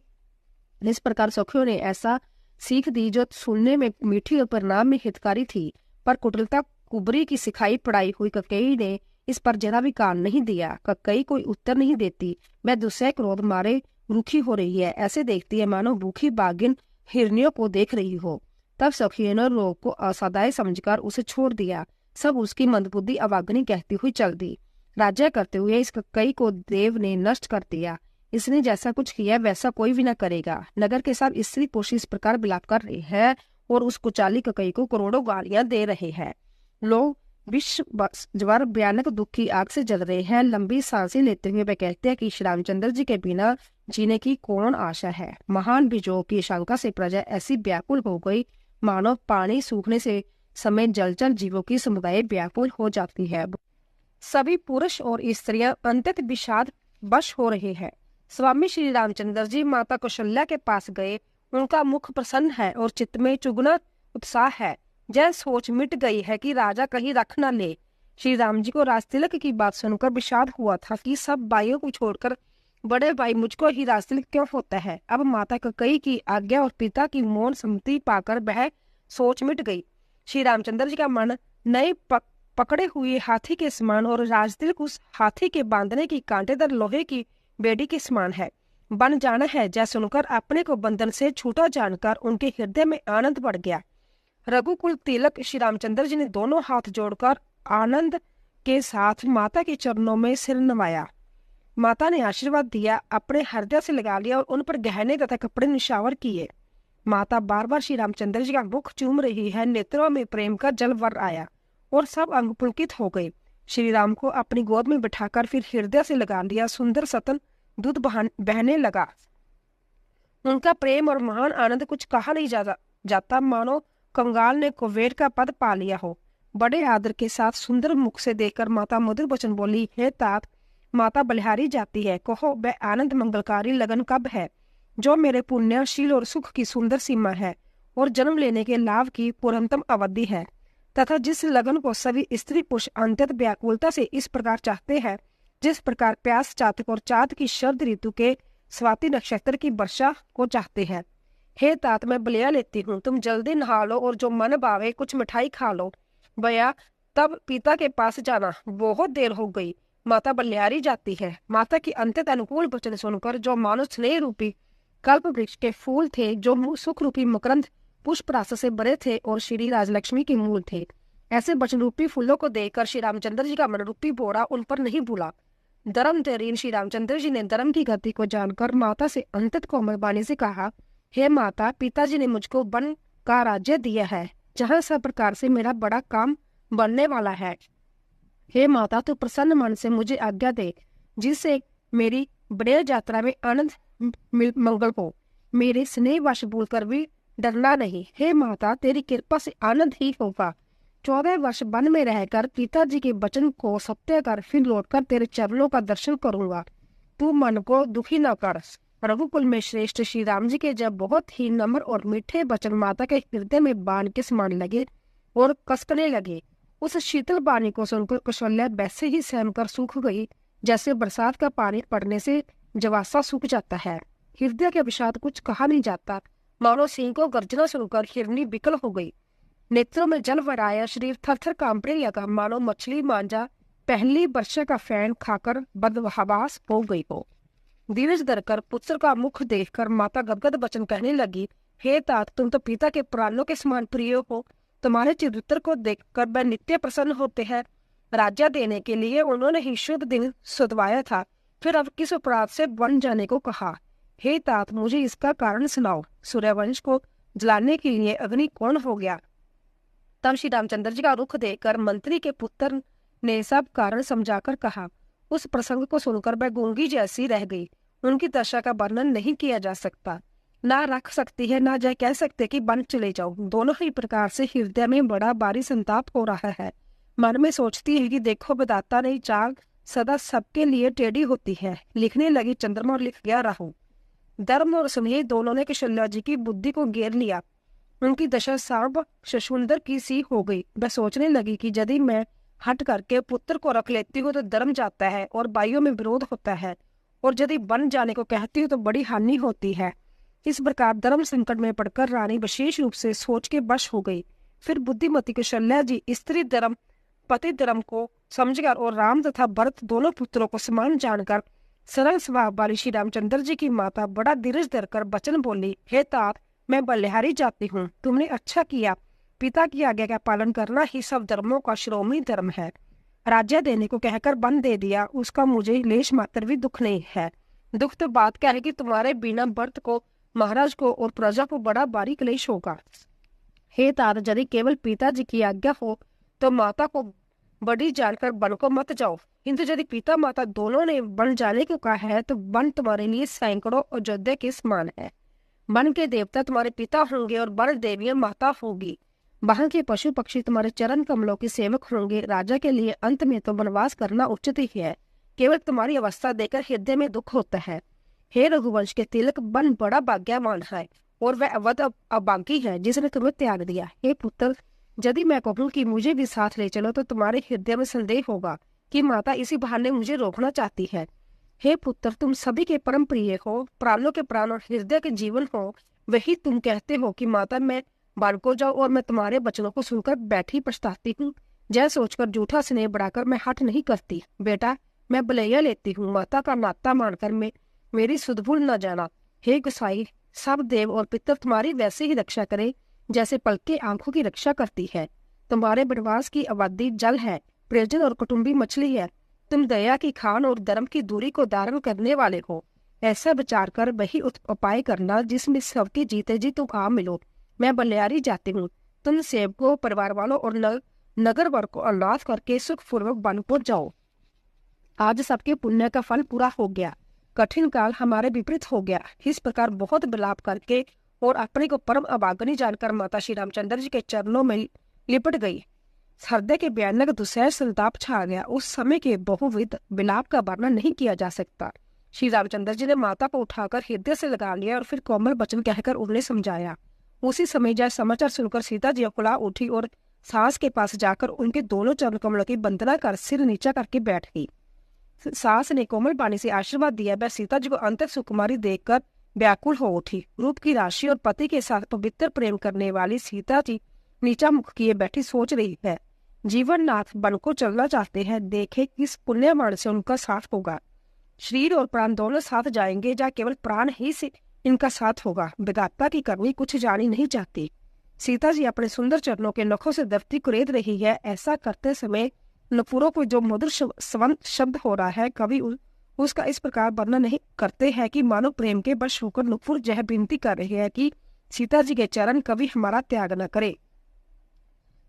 इस प्रकार सखियों ने ऐसा सीख दी जो सुनने में मीठी और परिणाम में हितकारी थी, पर कुटिलता कुबरी की सिखाई पढ़ाई हुई कक्कई ने इस पर जरा भी कान नहीं दिया। कक्कई कोई उत्तर नहीं देती, मैं दुस्सह क्रोध मारे रूखी हो रही है, ऐसे देखती है मानो भूखी बागिन हिरनियों को देख रही हो। तब सखियों ने रोग को असादाय समझकर उसे छोड़ दिया। सब उसकी मंदबुद्धि अवाग्नी कहती हुई चल दी। राज्य करते हुए इस कक्कई को देव ने नष्ट कर दिया। इसने जैसा कुछ किया वैसा कोई भी न करेगा। नगर के सब स्त्री पुरुष इस प्रकार विलाप कर रहे हैं और उस कुचाली कक्कई को करोड़ों गालियां दे रहे हैं। लोग विश्व ज्वर भयानक दुख की आग से जल रहे हैं। लंबी सांसें लेते हुए वे कहते हैं कि श्री रामचंद्र जी के बिना जीने की कौन आशा है। महान विजोग की शंका से प्रजा ऐसी व्याकुल हो गई मानो पानी सूखने से समय जलचर जीवों की समुदाय व्याकुल हो जाती है। सभी पुरुष और स्त्रियां अंतत विषाद वश हो रहे हैं। स्वामी श्री रामचंद्र जी माता कौशल्या के पास गए। उनका मुख प्रसन्न है और चित्त में चुगना उत्साह है। यह सोच मिट गई है कि राजा कहीं रख न ले। श्री राम जी को राजतिलक की बात सुनकर विषाद हुआ था कि सब भाइयों को छोड़कर बड़े भाई मुझको ही राजतिलक क्यों होता है। अब माता कक्कई की आज्ञा और पिता की मौन सम्मति पाकर वह सोच मिट गई। श्री रामचंद्र जी का मन नए पकड़े हुए हाथी के समान और राजतिलक उस हाथी के बांधने की कांटेदार लोहे की बेड़ी के समान है। बन जाना है। जय सुनकर अपने को बंधन से छूटा जानकर उनके हृदय में आनंद बढ़ गया। रघुकुल तिलक श्री रामचंद्र जी ने दोनों हाथ जोड़कर आनंद के साथ माता के चरणों में सिर नवाया। माता ने आशीर्वाद दिया, अपने हृदय से लगा लिया और उन पर गहने तथा कपड़े निशावर किए। माता बार बार श्री रामचंद्र जी का मुख चूम रही है। नेत्रों में प्रेम का जल वर आया और सब अंग पुलकित हो गए। श्री राम को अपनी गोद में बिठाकर फिर हृदय से लगा लिया। सुंदर सतन दूध बहने लगा। उनका प्रेम और महान आनंद कुछ कहा नहीं जाता, मानो कंगाल ने कुबेर का पद पा लिया हो। बड़े आदर के साथ सुंदर मुख से देखकर माता मधुर वचन बोली, हे तात, माता बलिहारी जाती है, कहो वह आनंद मंगलकारी लगन कब है, जो मेरे पुण्यशील और सुख की सुंदर सीमा है और जन्म लेने के लाभ की पूर्णतम अवधि है, तथा जिस लगन को सभी स्त्री पुरुष अंत्यत व्याकुलता से इस प्रकार चाहते हैं जिस प्रकार प्यास चातक और चाँद की शरद ऋतु के स्वाति नक्षत्र की वर्षा को चाहते हैं। हे तात, मैं बलिया लेती हूँ, तुम जल्दी नहा लो और जो मन भावे कुछ मिठाई खा लो। भैया तब पिता के पास जाना, बहुत देर हो गई, माता बलिहारी जाती है। माता की अंत्यत अनुकूल वचन सुनकर जो मानो स्नेह रूपी कल्प वृक्ष के फूल थे, जो सुख रूपी मकरंद पुष्प रास से भरे थे और श्री राजलक्ष्मी के मूल थे, ऐसे वचन रूपी फूलों को देखकर श्री रामचंद्र जी का मन रूपी बोरा उन पर नहीं भूला। धर्म तरीन श्री रामचंद्र जी ने धर्म की गति को जानकर माता से अंतत कोमल वाणी से कहा, हे माता, पिताजी ने मुझको वन का राज्य दिया है, जहाँ सब प्रकार से मेरा बड़ा काम बनने वाला है। हे माता, तू प्रसन्न मन से मुझे आज्ञा दे, जिससे मेरी बड़े यात्रा में आनंद मंगल हो। मेरे स्नेह वश भूलकर भी डरना नहीं। हे माता, तेरी कृपा से आनंद ही होगा। 14 वर्ष वन में रहकर पिताजी के वचन को सत्य कर फिर लौटकर तेरे चरणों का दर्शन करूंगा। तू मन को दुखी न कर। रघुकुल में श्रेष्ठ श्री राम जी के जब बहुत ही नम्र और मीठे वचन माता के हृदय में बाण के समान लगे और कसकने लगे, उस शीतल वाणी को सुनकर कौशल्या वैसे ही सहम कर सूख गई, जैसे बरसात का पानी पड़ने से जवासा सूख जाता है। हृदय के विषाद कुछ कहा नहीं जाता, मानो सिंह को गर्जना सुनकर हिरनी विकल हो गई। नेत्रों में जल भर आया, शरीर थर थर कांपने लगा, मानो मछली मांझा पहली वर्षा का फैन खाकर बदहवास हो गई हो। धीरज धरकर पुत्र का मुख देखकर माता गदगद वचन कहने लगी, हे तात, तुम तो पिता के प्राणों के समान प्रिय हो। तुम्हारे चरित्र को देखकर वह नित्य प्रसन्न होते हैं। राज्य देने के लिए उन्होंने ही शुभ दिन सुधवाया था, फिर अब किस अपराध से वन जाने को कहा। हे तात, मुझे इसका कारण सुनाओ। सूर्यवंश को जलाने के लिए अग्नि कौन हो गया? तब श्री रामचंद्र जी का रुख देखकर मंत्री के पुत्र ने सब कारण समझाकर कहा। उस प्रसंग को सुनकर वह गूंगी जैसी रह गई। उनकी दशा का वर्णन नहीं किया जा सकता, ना रख सकती है, ना कह सकते कि बन चले जाओ। दोनों ही प्रकार से हृदय में बड़ा भारी संताप हो रहा है। मन में सोचती है कि देखो, बताता नहीं चाल सदा सबके लिए टेढ़ी होती है। लिखने लगी चंद्रमा और लिख गया राहु। धर्म और स्नेह दोनों ने कौशल्या जी की बुद्धि को घेर लिया। उनकी दशा सर्व शशुंदर की सी हो गई। वह सोचने लगी कि यदि मैं हट करके पुत्र को रख लेती हूँ तो धर्म जाता है और भाइयों में विरोध होता है, और यदि बन जाने को कहती हूँ तो बड़ी हानि होती है। इस प्रकार धर्म संकट में पड़कर रानी विशेष रूप से सोच के वश हो गई। फिर बुद्धिमती कौशल्या जी स्त्री धर्म पति धर्म को समझकर और राम तथा भरत दोनों पुत्रों को समान जानकर सरल स्वभाव वाली श्री रामचंद्र जी की माता बड़ा धीरज धरकर वचन बोली, हे तात, मैं बलिहारी जाती हूँ। तुमने अच्छा किया। पिता की आज्ञा का पालन करना ही सब धर्मों का शिरोमणि धर्म है। राज्य देने को कहकर बन दे दिया, उसका मुझे लेश मात्र भी दुख नहीं है। दुख तो बात क्या है कि तुम्हारे बिना भरत को, महाराज को और प्रजा को बड़ा भारी क्लेश होगा। हे तात, यदि केवल पिताजी की आज्ञा हो तो माता को बड़ी जानकर वन को मत जाओ, किंतु यदि पिता माता दोनों ने वन जाने को कहा है तो वन तुम्हारे लिए सैकड़ों अयोध्या के समान है। वन के देवता तुम्हारे पिता होंगे और वन देवियां माता होगी। वहां के पशु पक्षी तुम्हारे चरण कमलों के सेवक होंगे। राजा के लिए अंत में तो वनवास करना उचित ही है। केवल तुम्हारी अवस्था देखकर हृदय में दुख होता है। हे रघुवंश के तिलक, वन बड़ा भाग्यवान है और वह अवध अभागी है जिसने तुम्हें त्याग दिया। हे पुत्र, यदि मैं कहूँ कि मुझे भी साथ ले चलो तो तुम्हारे हृदय में संदेह होगा कि माता इसी बहाने मुझे रोकना चाहती है। हे पुत्र, तुम सभी के परम प्रिय हो, प्राणों के प्राण और हृदय के जीवन हो। वही तुम कहते हो कि माता मैं वन को जाऊं और मैं तुम्हारे वचनों को सुनकर बैठी पछताती हूँ। जय सोचकर झूठा स्नेह बढ़ाकर मैं हट नहीं करती। बेटा, मैं बलैया लेती हूँ, माता का नाता मानकर मेरी सुध भूल न जाना। हे गोसाई, सब देव और पितर तुम्हारी वैसे ही रक्षा करे जैसे पलके आंखों की रक्षा करती है। तुम्हारे वनवास की अवधि जल है, प्रयोजन और कुटुंबी मछली है। तुम दया की खान और धर्म की दूरी को धारण करने वाले हो। ऐसा विचार कर वही उपाय करना जिसमें सबके जीते जी तुम आ मिलो। मैं बलिहारी जाती हूँ। तुम सेवकों, परिवार वालों और नगर वर को उल्लास करके सुखपूर्वक वन को जाओ। आज सबके पुण्य का फल पूरा हो गया, कठिन काल हमारे विपरीत हो गया। इस प्रकार बहुत विलाप करके और अपने को परम अभागनी जानकर माता श्री रामचंद्र जी के चरणों में लिपट गई। हृदय के भयानक दुसह संताप छा गया। उस समय के बहुविध विलाप का वर्णन नहीं किया जा सकता। श्री रामचंद्र जी ने माता को उठाकर हृदय से लगा लिया और फिर कोमल वचन कहकर उन्हें समझाया। उसी समय यह समाचार सुनकर सीता जी अकुला उठी और सास के पास जाकर उनके दोनों चरण कमलों की वंदना कर सिर नीचा करके बैठ गई। सास ने कोमल वाणी से आशीर्वाद दिया। वह सीता जी को अंतर सुकुमारी देखकर व्याकुल हो उठी। रूप की राशि और पति के साथ पवित्र प्रेम करने वाली सीता जी नीचा मुख किए बैठी सोच रही है, जीवननाथ वन को चलना चाहते हैं, देखे किस पुण्यवान से उनका साथ होगा। शरीर और प्राण दोनों साथ जाएंगे या केवल प्राण ही से इनका साथ होगा। विधाता की करनी कुछ जानी नहीं चाहती। सीता जी अपने सुंदर चरणों के नखों से दफ्ती कुरेद रही है। ऐसा करते समय नुपुरों को जो मधुर स्वंत शब्द हो रहा है, कवि उसका इस प्रकार वर्णन नहीं करते हैं कि मानो प्रेम के वश होकर नुपुर यह विनती कर रहे हैं कि सीता जी के चरण कभी हमारा त्याग न करे।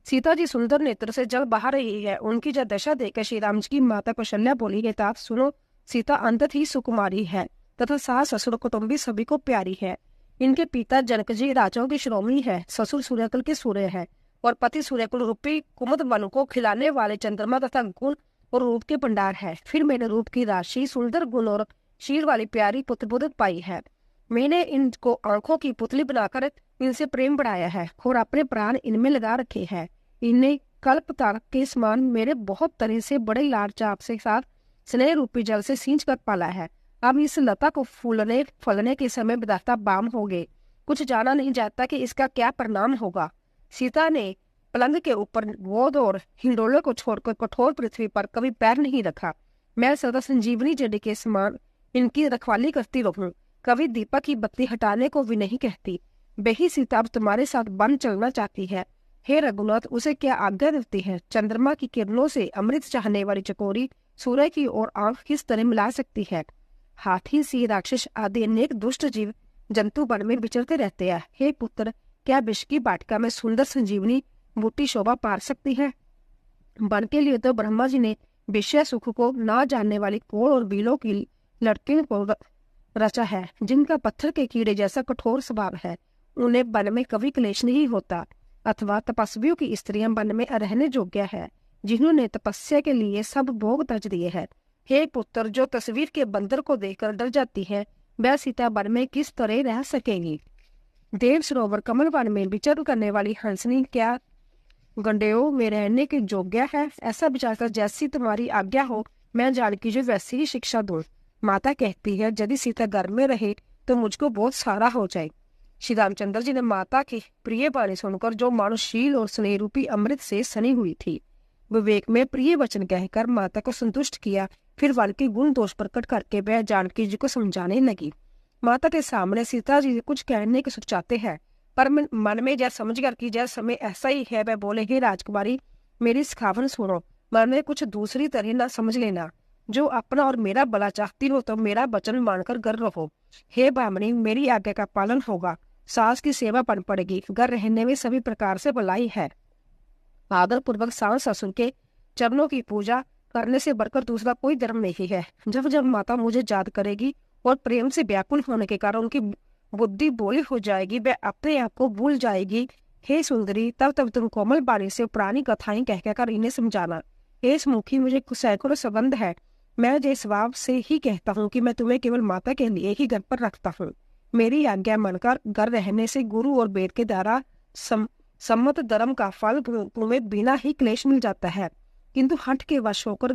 सीता जी सुंदर नेत्र से जल बहा रही है। उनकी जब दशा देखकर श्री राम जी की माता कौशल्या बोली है, तात सुनो, सीता अंतत ही सुकुमारी है तथा सास ससुर कुटुंबी सभी को प्यारी है। इनके पिता जनक जी राजाओं की शिरोमणि है, ससुर सूर्यकुल के सूर्य है और पति सूर्यकुल रूपी कुमुद वन को खिलाने वाले चंद्रमा तथा गुण और रूप के भंडार है। फिर मैंने रूप की राशि, सुंदर गुण और शील वाली प्यारी पुत्र पाई है। मैंने इनको आंखों की पुतली बनाकर इनसे प्रेम बढ़ाया है और अपने प्राण इनमें लगा रखे हैं। इन्हें कल्प तारक के समान मेरे बहुत तरह से बड़े लाड़ चाप से साथ स्नेह रूपी जल से सींच कर पाला है। अब इस लता को फूलने फलने के समय विधाता बाम हो गए। कुछ जाना नहीं जाता कि इसका क्या परिणाम होगा। सीता ने पलंग के ऊपर गोद और हिंडोले को छोड़कर कठोर पृथ्वी पर कभी पैर नहीं रखा। मैं सदा संजीवनी जड़ी के समान इनकी रखवाली करती रहूं, कभी दीपक की बत्ती हटाने को भी नहीं कहती। बेही सीता अब तुम्हारे साथ वन चलना चाहती है। हे रघुनाथ, उसे क्या आज्ञा देती है? चंद्रमा की किरणों से अमृत चाहने वाली चकोरी सूर्य की ओर आंख किस तरह मिला सकती है? हाथी, सिंह, राक्षस आदि अनेक दुष्ट जीव जंतु वन में विचरते रहते हैं। हे पुत्र, क्या विष की वाटिका में सुंदर संजीवनी बूटी शोभा पा सकती है? वन के लिए तो ब्रह्मा जी ने विषय सुख को ना जानने वाली कोढ़ और बीलों की लड़कियों को रचा है, जिनका पत्थर के कीड़े जैसा कठोर स्वभाव है। उन्हें वन में कभी क्लेश नहीं होता। अथवा तपस्वियों की स्त्रियां वन में रहने योग्य है, जिन्होंने तपस्या के लिए सब भोग तज दिए हैं। हे पुत्र, जो तस्वीर के बंदर को देखकर डर जाती है, वह सीता वन में किस तरह रह सकेगी? देव सरोवर कमल वन में विचरण करने वाली हंसनी क्या गंडेओं में रहने के योग्य है? ऐसा विचार कर जैसी तुम्हारी आज्ञा हो, मैं जानकी जो वैसी ही शिक्षा दूं। माता कहती है, यदि सीता घर में रहे तो मुझको बहुत सारा हो जाए। श्री रामचंद्र जी ने माता की प्रिय वाणी सुनकर, जो मानुषील और स्नेह रूपी अमृत से सनी हुई थी, विवेक में प्रिय वचन कहकर माता को संतुष्ट किया। फिर वन के गुण दोष प्रकट करके वह जानकी जी को समझाने लगी। माता के सामने सीता जी कुछ कहने को सोचाते हैं, पर मन में जब समझ कर कि जब समय ऐसा ही है, वह बोले, हे राजकुमारी, मेरी सिखावन सुनो, मन में कुछ दूसरी तरह न समझ लेना। जो अपना और मेरा भला चाहती हो तो मेरा वचन मानकर घर रहो। हे ब्राह्मणी, मेरी आज्ञा का पालन होगा। सास की सेवा पड़ पड़ेगी। घर रहने में सभी प्रकार से भलाई है। आदर पूर्वक सास ससुर के चरणों की पूजा करने से बढ़कर दूसरा कोई धर्म नहीं है। जब जब माता मुझे याद करेगी और प्रेम से व्याकुल होने के कारण उनकी बुद्धि बोली हो जाएगी, वह अपने आप को भूल जाएगी। हे सुंदरी, तब तब तुम कोमल बाणी से पुरानी कथाएं कह कहकर इन्हें समझाना। हे मुखी, मुझे सैकड़ों संबंध है। मैं जिस स्वभाव से ही कहता हूँ कि मैं तुम्हें केवल माता के लिए ही घर पर रखता हूँ। मेरी आज्ञा मानकर घर रहने से गुरु और वेद के द्वारा सम्मत धर्म का फल तुम्हें बिना ही क्लेश मिल जाता है, किंतु हठ के वश होकर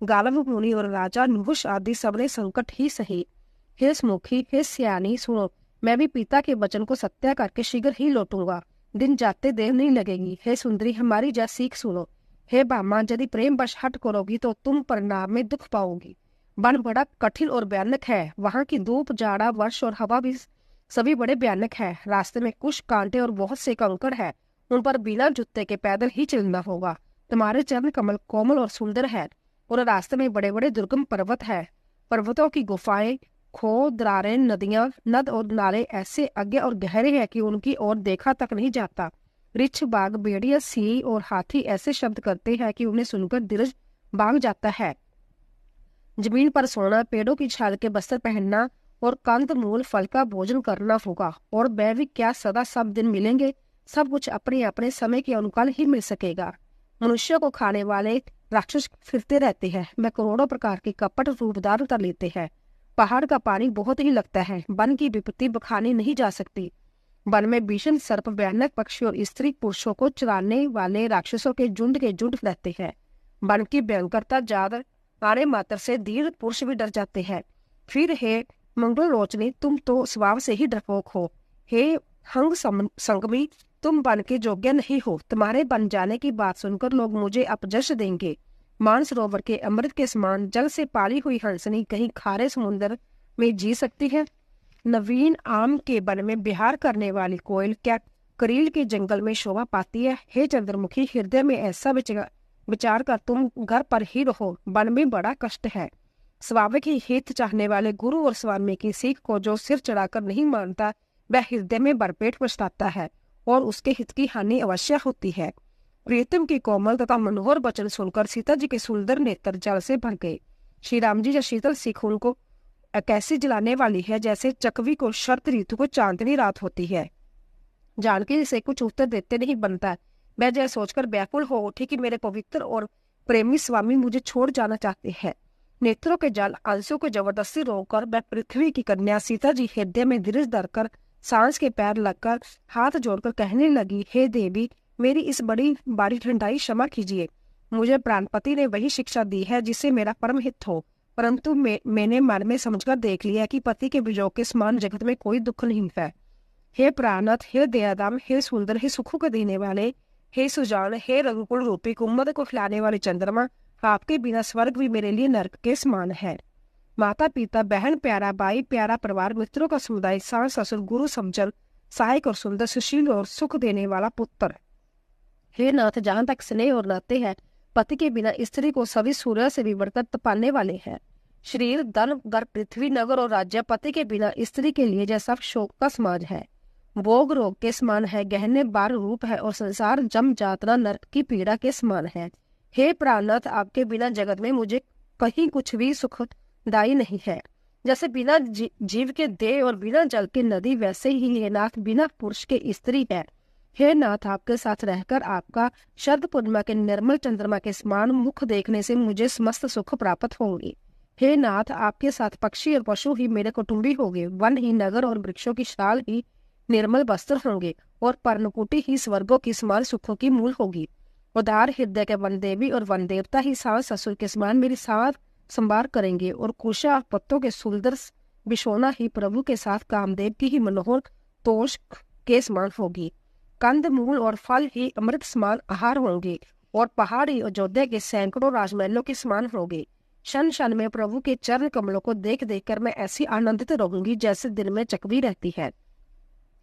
गालव मुनि और राजा नहुष आदि सबने संकट ही सही। हे मुखी, हे सियानी, सुनो, मैं भी पिता के वचन को सत्या करके शीघ्र ही लौटूंगा। दिन जाते देर नहीं लगेगी। हे सुंदरी, हमारी जा सीख सुनो। हे बामा, यदि प्रेम वश हट करोगी तो तुम परिणाम में दुख पाओगी। वन बड़ा कठिन और भयानक है। वहां की धूप, जाड़ा, वर्ष और हवा भी सभी बड़े भयानक है। रास्ते में कुछ कांटे और बहुत से कंकड़ है, उन पर बिना जूते के पैदल ही चलना होगा। तुम्हारे चरण कमल कोमल और सुंदर है और रास्ते में बड़े बड़े दुर्गम पर्वत है। पर्वतों की गुफाएं, खो, दरारें, नदियां, नद और नाले ऐसे अज्ञे और गहरे हैं कि उनकी ओर देखा तक नहीं जाता। रिछ बाघ, भेड़िया, सिंह और हाथी ऐसे शब्द करते हैं कि उन्हें सुनकर दिल भाग जाता है। जमीन पर सोना, पेड़ों की छाल के बस्तर पहनना और कंद मूल फल का भोजन करना होगा। और वह भी क्या सदा सब दिन मिलेंगे? सब कुछ अपने अपने समय के अनुकूल ही मिल सकेगा। मनुष्य को खाने वाले राक्षस फिरते रहते हैं। वह करोड़ों प्रकार के कपट रूप धारण कर लेते हैं। पहाड़ का पानी बहुत ही लगता है। वन की विपत्ति बखानी नहीं जा सकती। वन में भीषण सर्प, भयानक पक्षी और स्त्री पुरुषों को चुराने वाले राक्षसों के झुंड रहते हैं। वन की भयंकरता ज्यादा आने मात्र से धीर पुरुष भी डर जाते हैं। फिर हे मंगल रोचनी, तुम तो स्वभाव से ही डरपोक हो। हे हंग संगमी, तुम बन के योग्य नहीं हो। तुम्हारे बन जाने की बात सुनकर लोग मुझे अपजश देंगे। मानसरोवर के अमृत के समान जल से पाली हुई हंसनी कहीं खारे समुद्र में जी सकती है? नवीन आम के वन में बिहार करने वाली कोयल क्या करील के जंगल में शोभा पाती है? हे चंद्रमुखी, हृदय में ऐसा विचार कर तुम घर पर ही रहो। वन में बड़ा कष्ट है। स्वाभाविक ही हित चाहने वाले गुरु और स्वामी की सीख को जो सिर चढ़ाकर नहीं मानता, वह हृदय में भरपेट पछताता है और उसके हित की हानि अवश्य होती है। प्रीतम की कोमल तथा मनोहर वचन सुनकर सीता जी के सुंदर नेत्र जल से भर गए। श्री राम जी, शीतल सीख उनको कैसी जलाने वाली है, जैसे चकवी को शरद ऋतु को चांदनी रात होती है। जानकी से कुछ उत्तर देते नहीं बनता। मैं यह सोचकर व्याकुल हो उठी कि मेरे पवित्र और प्रेमी स्वामी मुझे छोड़ जाना चाहते हैं। नेत्रों के जल आंसू को जबरदस्ती रोककर मैं पृथ्वी की कन्या सीता जी हृदय में धीरज धरकर सांस के पैर लगकर हाथ जोड़कर कहने लगी, हे देवी, मेरी इस बड़ी बारी ठंडाई क्षमा कीजिए। मुझे प्राणपति ने वही शिक्षा दी है जिससे मेरा परम हित हो, परंतु मैंने मन में समझकर देख लिया कि पति के वियोग के समान जगत में कोई दुख नहीं है। हे प्राणनाथ, हे दयादाम, हे सुंदर, हे सुखों को देने वाले, हे सुजान, हे रघुकुल रूपी, कुम्मद को खिलाने वाले चंद्रमा, आपके बिना स्वर्ग भी मेरे लिए नरक के समान है। माता पिता, बहन प्यारा, भाई प्यारा, परिवार मित्रों का समुदाय, सास ससुर, गुरु समझल, सहायक और सुंदर, सुशील और सुख देने वाला पुत्र। हे नाथ, जहाँ तक स्नेह और नाते हैं, पति के बिना स्त्री को सभी सूर्य से भी बढ़कर तपाने वाले हैं। शरीर, धन, घर, पृथ्वी, नगर और राज्य पति के बिना स्त्री के लिए जैसा शोक का समाज है। भोग रोग के समान है, गहने बार रूप है और संसार जम जातना नरक की पीड़ा के समान है। हे प्राणनाथ, आपके बिना जगत में मुझे कहीं कुछ भी सुखदायी नहीं है। जैसे बिना जीव के देह और बिना जल के नदी, वैसे ही हे नाथ बिना पुरुष के स्त्री है। हे नाथ, आपके साथ रहकर आपका शरद पूर्णिमा के निर्मल चंद्रमा के समान मुख देखने से मुझे समस्त सुख प्राप्त होंगे। हे नाथ, आपके साथ पक्षी और पशु ही मेरे कुटुंबी होंगे। वन ही, नगर और वृक्षों की शाल ही निर्मल वस्त्र होंगे और पर्णकुटी ही स्वर्गों की समान सुखों की मूल होगी। उदार हृदय के वन देवी और वन देवता ही सास ससुर के समान मेरी साथ संभार करेंगे और कुशा पत्तों के सुंदर बिशोना ही प्रभु के साथ कामदेव की ही मनोहर तोष के समान होगी। कंद मूल और फल ही अमृत समान आहार होंगे और पहाड़ी अयोध्या के सैकड़ों राजमहलों के समान होंगे। क्षण क्षण में प्रभु के चरण कमलों को देख देख कर मैं ऐसी आनंदित रहूंगी जैसे दिन में चकवी रहती है।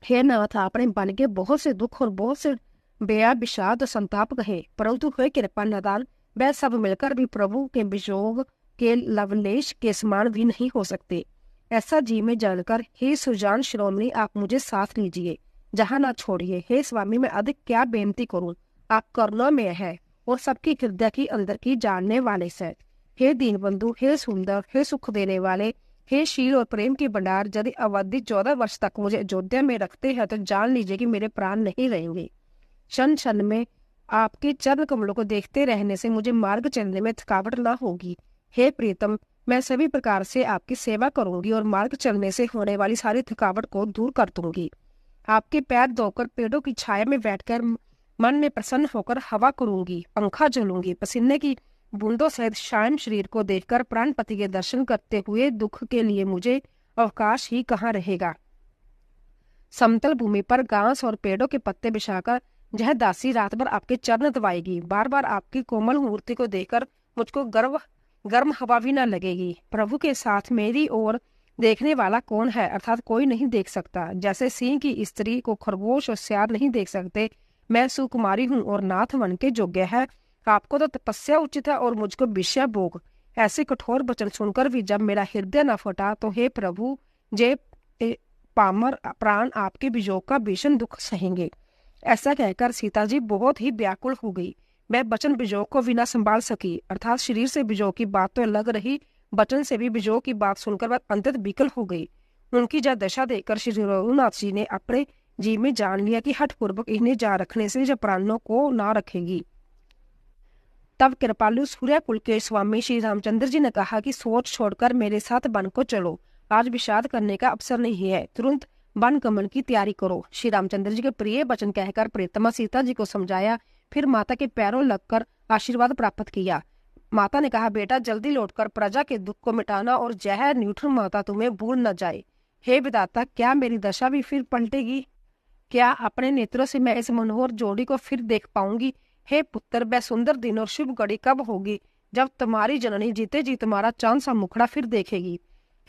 हे नाथ, आपने बन के बहुत से दुख और बहुत से बेया विषाद संताप कहे, परंतु हे कृपा निदान, वह सब मिलकर भी प्रभु के वियोग के लवलेश के समान भी नहीं हो सकते। ऐसा जी में जानकर हे सुजान शिरोमणि, आप मुझे साथ लीजिए, जहाँ ना छोड़िए। हे स्वामी, मैं अधिक क्या बेनती करूं, आप करुणा में है और सबकी हृदय की अंदर की जानने वाले से। हे दीनबंधु, हे सुंदर, हे सुख देने वाले, हे शील और प्रेम के भंडार, यदि अवधि 14 वर्ष तक मुझे अयोध्या में रखते हैं तो जान लीजिए कि मेरे प्राण नहीं रहेंगे। क्षण क्षण में आपके चरण कमलों को देखते रहने से मुझे मार्ग चलने में थकावट न होगी। हे प्रीतम, मैं सभी प्रकार से आपकी सेवा करूंगी और मार्ग चलने से होने वाली सारी थकावट को दूर कर दूंगी। आपके पैर धोकर पेड़ों की छाया में बैठकर मन में प्रसन्न होकर हवा करूंगी, पंखा झूलूंगी। पसीने की बूंदों सहित शायम शरीर को देखकर प्राणपति के दर्शन करते हुए दुख के लिए मुझे अवकाश ही कहाँ रहेगा। समतल भूमि पर घास और पेड़ों के पत्ते बिछाकर यह दासी रात भर आपके चरण दबाएगी। बार बार आपकी कोमल मूर्ति को देखकर मुझको गर्म हवा भी न लगेगी। प्रभु के साथ मेरी ओर देखने वाला कौन है, अर्थात कोई नहीं देख सकता। जैसे सिंह की स्त्री को खरगोश और सियार नहीं देख सकते, मैं सुकुमारी हूँ और नाथ वन के योग्य है। आपको तो तपस्या उचित है और मुझको विषय भोग। ऐसे कठोर वचन सुनकर भी जब मेरा हृदय न फटा तो हे प्रभु, जे पामर प्राण आपके वियोग का भीषण दुख सहेंगे। ऐसा कहकर सीता जी बहुत ही व्याकुल हो गई। वह वचन बिजोग को भी न संभाल सकी, अर्थात शरीर से बिजोग की बात तो लग रही, वचन से भी बिजोग की बात सुनकर वह अंतत विकल हो गई। उनकी जब दशा देखकर श्री रघुनाथ जी ने अपने जी में जान लिया कि हठपूर्वक इन्हें जा रखने से जब प्राणों को ना रखेगी। तब कृपालु सूर्यकुल के स्वामी श्री रामचंद्र जी ने कहा कि सोच छोड़कर मेरे साथ वन को चलो, आज विषाद करने का अवसर नहीं है, तुरंत वन गमन की तैयारी करो। श्री रामचंद्र जी के प्रिय वचन कहकर प्रियतमा सीता जी को समझाया, फिर माता के पैरों लगकर आशीर्वाद प्राप्त किया। माता ने कहा, बेटा जल्दी लौटकर प्रजा के दुख को मिटाना और जय न्यूठन माता तुम्हें भूल न जाए। हे विधाता, क्या मेरी दशा भी फिर पलटेगी? क्या अपने नेत्रों से मैं इस मनोहर जोड़ी को फिर देख पाऊंगी? हे पुत्र, वह सुंदर दिन और शुभ घड़ी कब होगी जब तुम्हारी जननी जीते जी तुम्हारा चांद सा मुखड़ा फिर देखेगी?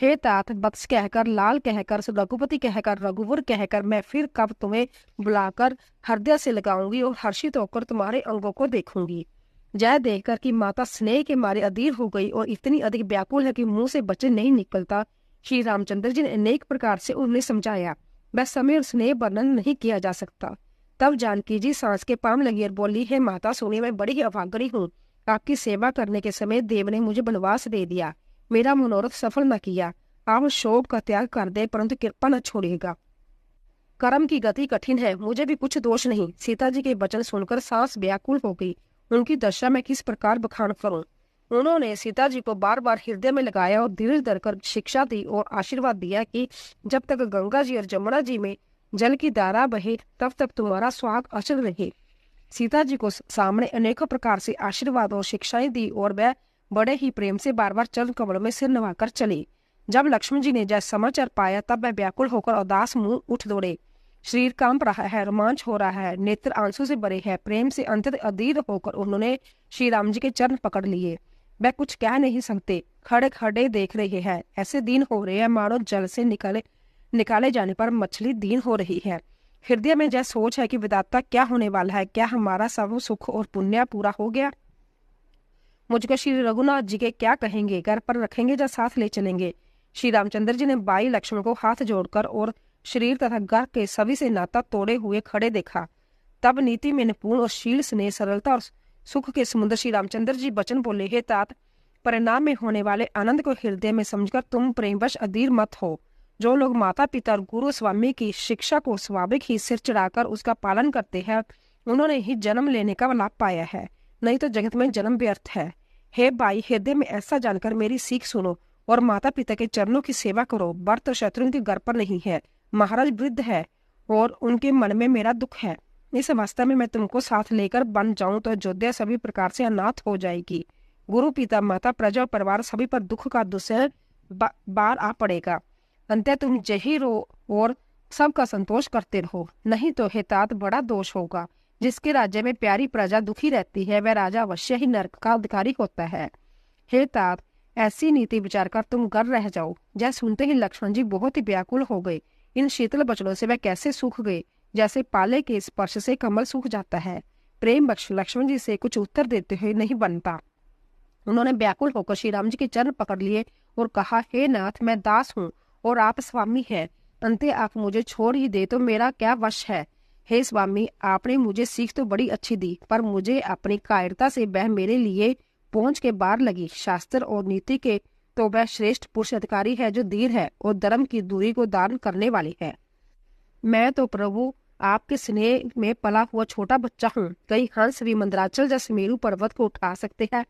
हे तात, वत्स कहकर, लाल कहकर, रघुपति कहकर, रघुवर कहकर मैं फिर कब तुम्हें बुलाकर हृदय से लगाऊंगी और हर्षित होकर तुम्हारे अंगों को देखूंगी। जय देखकर कि माता स्नेह के मारे अधीर हो गई और इतनी अधिक व्याकुल है कि मुंह से वचन नहीं निकलता, श्री रामचंद्र जी ने अनेक प्रकार से उन्हें समझाया। वह समय और स्नेह वर्णन नहीं किया जा सकता। तब जानकी जी सांस के पाम लगी और बोली, हे माता सुनिए, मैं बड़ी ही अभागी हूँ। आपकी सेवा करने के समय देव ने मुझे वनवास दे दिया, मेरा मनोरथ सफल न किया। आप शोक का त्याग कर दे, परंतु कृपा न छोड़िएगा। कर्म की गति कठिन है, मुझे भी कुछ दोष नहीं। सीता जी के वचन सुनकर सांस व्याकुल हो गई। उनकी दशा में किस प्रकार बखान करूं? उन्होंने सीता जी को बार बार हृदय में लगाया और धीरे धरकर शिक्षा दी और आशीर्वाद दिया कि जब तक गंगा जी और जमुना जी में जल की धारा बहे तब तक तुम्हारा सुहाग अचल रहे। सीता जी को सामने अनेकों प्रकार से आशीर्वाद और शिक्षाएं दी और वह बड़े ही प्रेम से बार बार चरण कमलों में सिर नवाकर चली। जब लक्ष्मण जी ने जैसा समाचार पाया तब वह व्याकुल होकर उदास मुंह उठ दौड़े। शरीर कांप रहा है, रोमांच हो रहा है, नेत्र आंसू से भरे हैं। प्रेम से अंतत अधीर होकर उन्होंने श्री राम जी के चरण पकड़ लिए। वह कुछ कह नहीं सकते, खड़े खड़े देख रहे हैं। ऐसे दिन हो रहे हैं मानो जल से निकाले जाने पर मछली दीन हो रही है। हृदय में जय सोच है कि विधाता क्या होने वाला है, क्या हमारा सब सुख और पुण्य पूरा हो गया? मुझको श्री रघुनाथ जी के क्या कहेंगे, घर पर रखेंगे या साथ ले चलेंगे? श्री रामचंद्र जी ने भाई लक्ष्मण को हाथ जोड़कर और शरीर तथा घर के सभी से नाता तोड़े हुए खड़े देखा। तब नीति में निपुण और शील स्नेह सरलता और सुख के समुद्र श्री रामचंद्र जी वचन बोले, हे तात, परिणाम में होने वाले आनंद को हृदय में समझकर तुम प्रेमवश अधीर मत हो। जो लोग माता पिता और गुरु स्वामी की शिक्षा को स्वाभाविक ही सिर चढ़ाकर उसका पालन करते हैं, उन्होंने ही जन्म लेने का लाभ पाया है, नहीं तो जगत में जन्म व्यर्थ है। हे भाई, हृदय में ऐसा जानकर मेरी सीख सुनो और माता पिता के चरणों की सेवा करो। व्रत शत्रु के घर पर नहीं है, महाराज वृद्ध है और उनके मन में मेरा दुख है। इस अवस्था में मैं तुमको साथ लेकर बन जाऊं तो अयोध्या सभी प्रकार से अनाथ हो जाएगी। गुरु पिता माता प्रजा और परिवार सभी पर दुख का दुस्सह बार आ पड़ेगा। अंत्य तुम जही रो और सबका संतोष करते रहो, नहीं तो हे तात बड़ा दोष होगा। जिसके राज्य में प्यारी प्रजा दुखी रहती है वह राजा अवश्य ही नरक का अधिकारी होता है। हे तात, ऐसी नीति विचार कर तुम घर रह जाओ। जय सुनते ही लक्ष्मण जी बहुत ही व्याकुल हो गए। इन शीतल वचनों से वह कैसे सूख गए, जैसे पाले के स्पर्श से कमल सूख जाता है। प्रेम बख्श लक्ष्मण जी से कुछ उत्तर देते हुए नहीं बनता। उन्होंने व्याकुल होकर श्री राम जी के चरण पकड़ लिए और कहा, हे नाथ, मैं दास हूँ और आप स्वामी हैं। अंते आप मुझे छोड़ ही दे तो मेरा क्या वश है? हे स्वामी, आपने मुझे सीख तो बड़ी अच्छी दी, पर मुझे अपनी कायरता से वह मेरे लिए पहुंच के बाहर लगी। शास्त्र और नीति के तो वह श्रेष्ठ पुरुष अधिकारी है जो धीर है और धर्म की दूरी को दान करने वाली है। मैं तो प्रभु आपके स्नेह में पला हुआ छोटा बच्चा हूँ। कई हंस भी मंदराचल जैसे मेरू पर्वत को उठा सकते हैं।